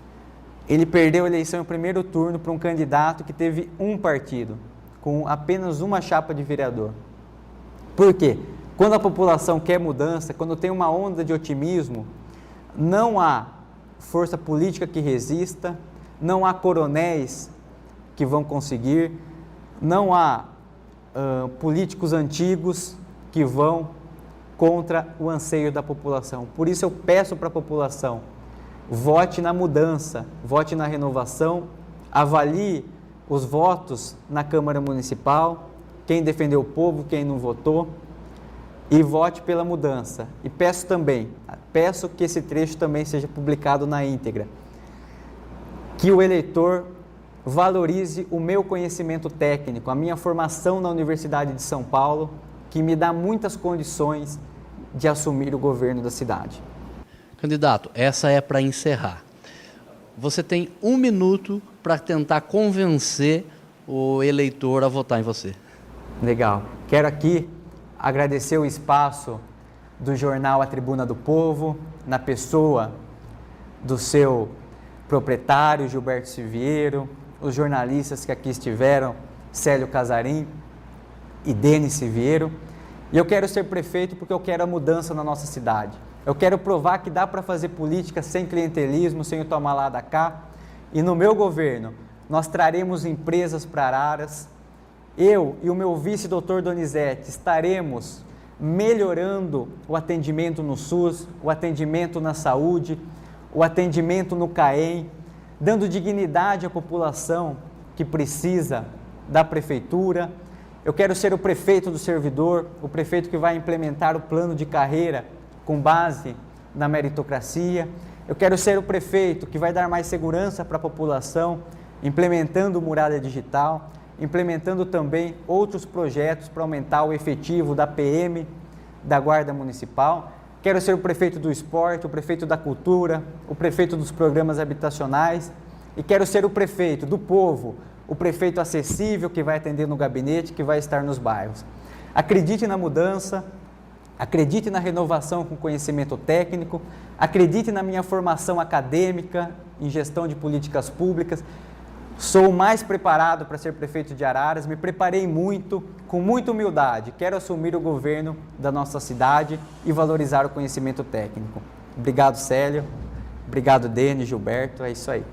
Ele perdeu a eleição em primeiro turno para um candidato que teve um partido, com apenas uma chapa de vereador. Por quê? Quando a população quer mudança, quando tem uma onda de otimismo, não há força política que resista, não há coronéis que vão conseguir, não há políticos antigos que vão contra o anseio da população. Por isso eu peço para a população, vote na mudança, vote na renovação, avalie os votos na Câmara Municipal, quem defendeu o povo, quem não votou, e vote pela mudança. E peço que esse trecho também seja publicado na íntegra, que o eleitor valorize o meu conhecimento técnico, a minha formação na Universidade de São Paulo, que me dá muitas condições de assumir o governo da cidade.
Candidato, essa é para encerrar. Você tem 1 minuto para tentar convencer o eleitor a votar em você.
Legal. Quero aqui agradecer o espaço do jornal A Tribuna do Povo, na pessoa do seu proprietário, Gilberto Siviero, os jornalistas que aqui estiveram, Célio Casarim e Denis Siviero. E eu quero ser prefeito porque eu quero a mudança na nossa cidade. Eu quero provar que dá para fazer política sem clientelismo, sem o tomar lá da cá. E no meu governo, nós traremos empresas para Araras. Eu e o meu vice, doutor Donizete, estaremos melhorando o atendimento no SUS, o atendimento na saúde, o atendimento no CAEM, dando dignidade à população que precisa da prefeitura. Eu quero ser o prefeito do servidor, o prefeito que vai implementar o plano de carreira com base na meritocracia. Eu quero ser o prefeito que vai dar mais segurança para a população, implementando muralha digital, implementando também outros projetos para aumentar o efetivo da PM, da Guarda Municipal. Quero ser o prefeito do esporte, o prefeito da cultura, o prefeito dos programas habitacionais e quero ser o prefeito do povo, o prefeito acessível que vai atender no gabinete, que vai estar nos bairros. Acredite na mudança, Acredite na renovação com conhecimento técnico, acredite na minha formação acadêmica em gestão de políticas públicas. Sou mais preparado para ser prefeito de Araras, me preparei muito, com muita humildade. Quero assumir o governo da nossa cidade e valorizar o conhecimento técnico. Obrigado, Célio. Obrigado, Denis, Gilberto. É isso aí.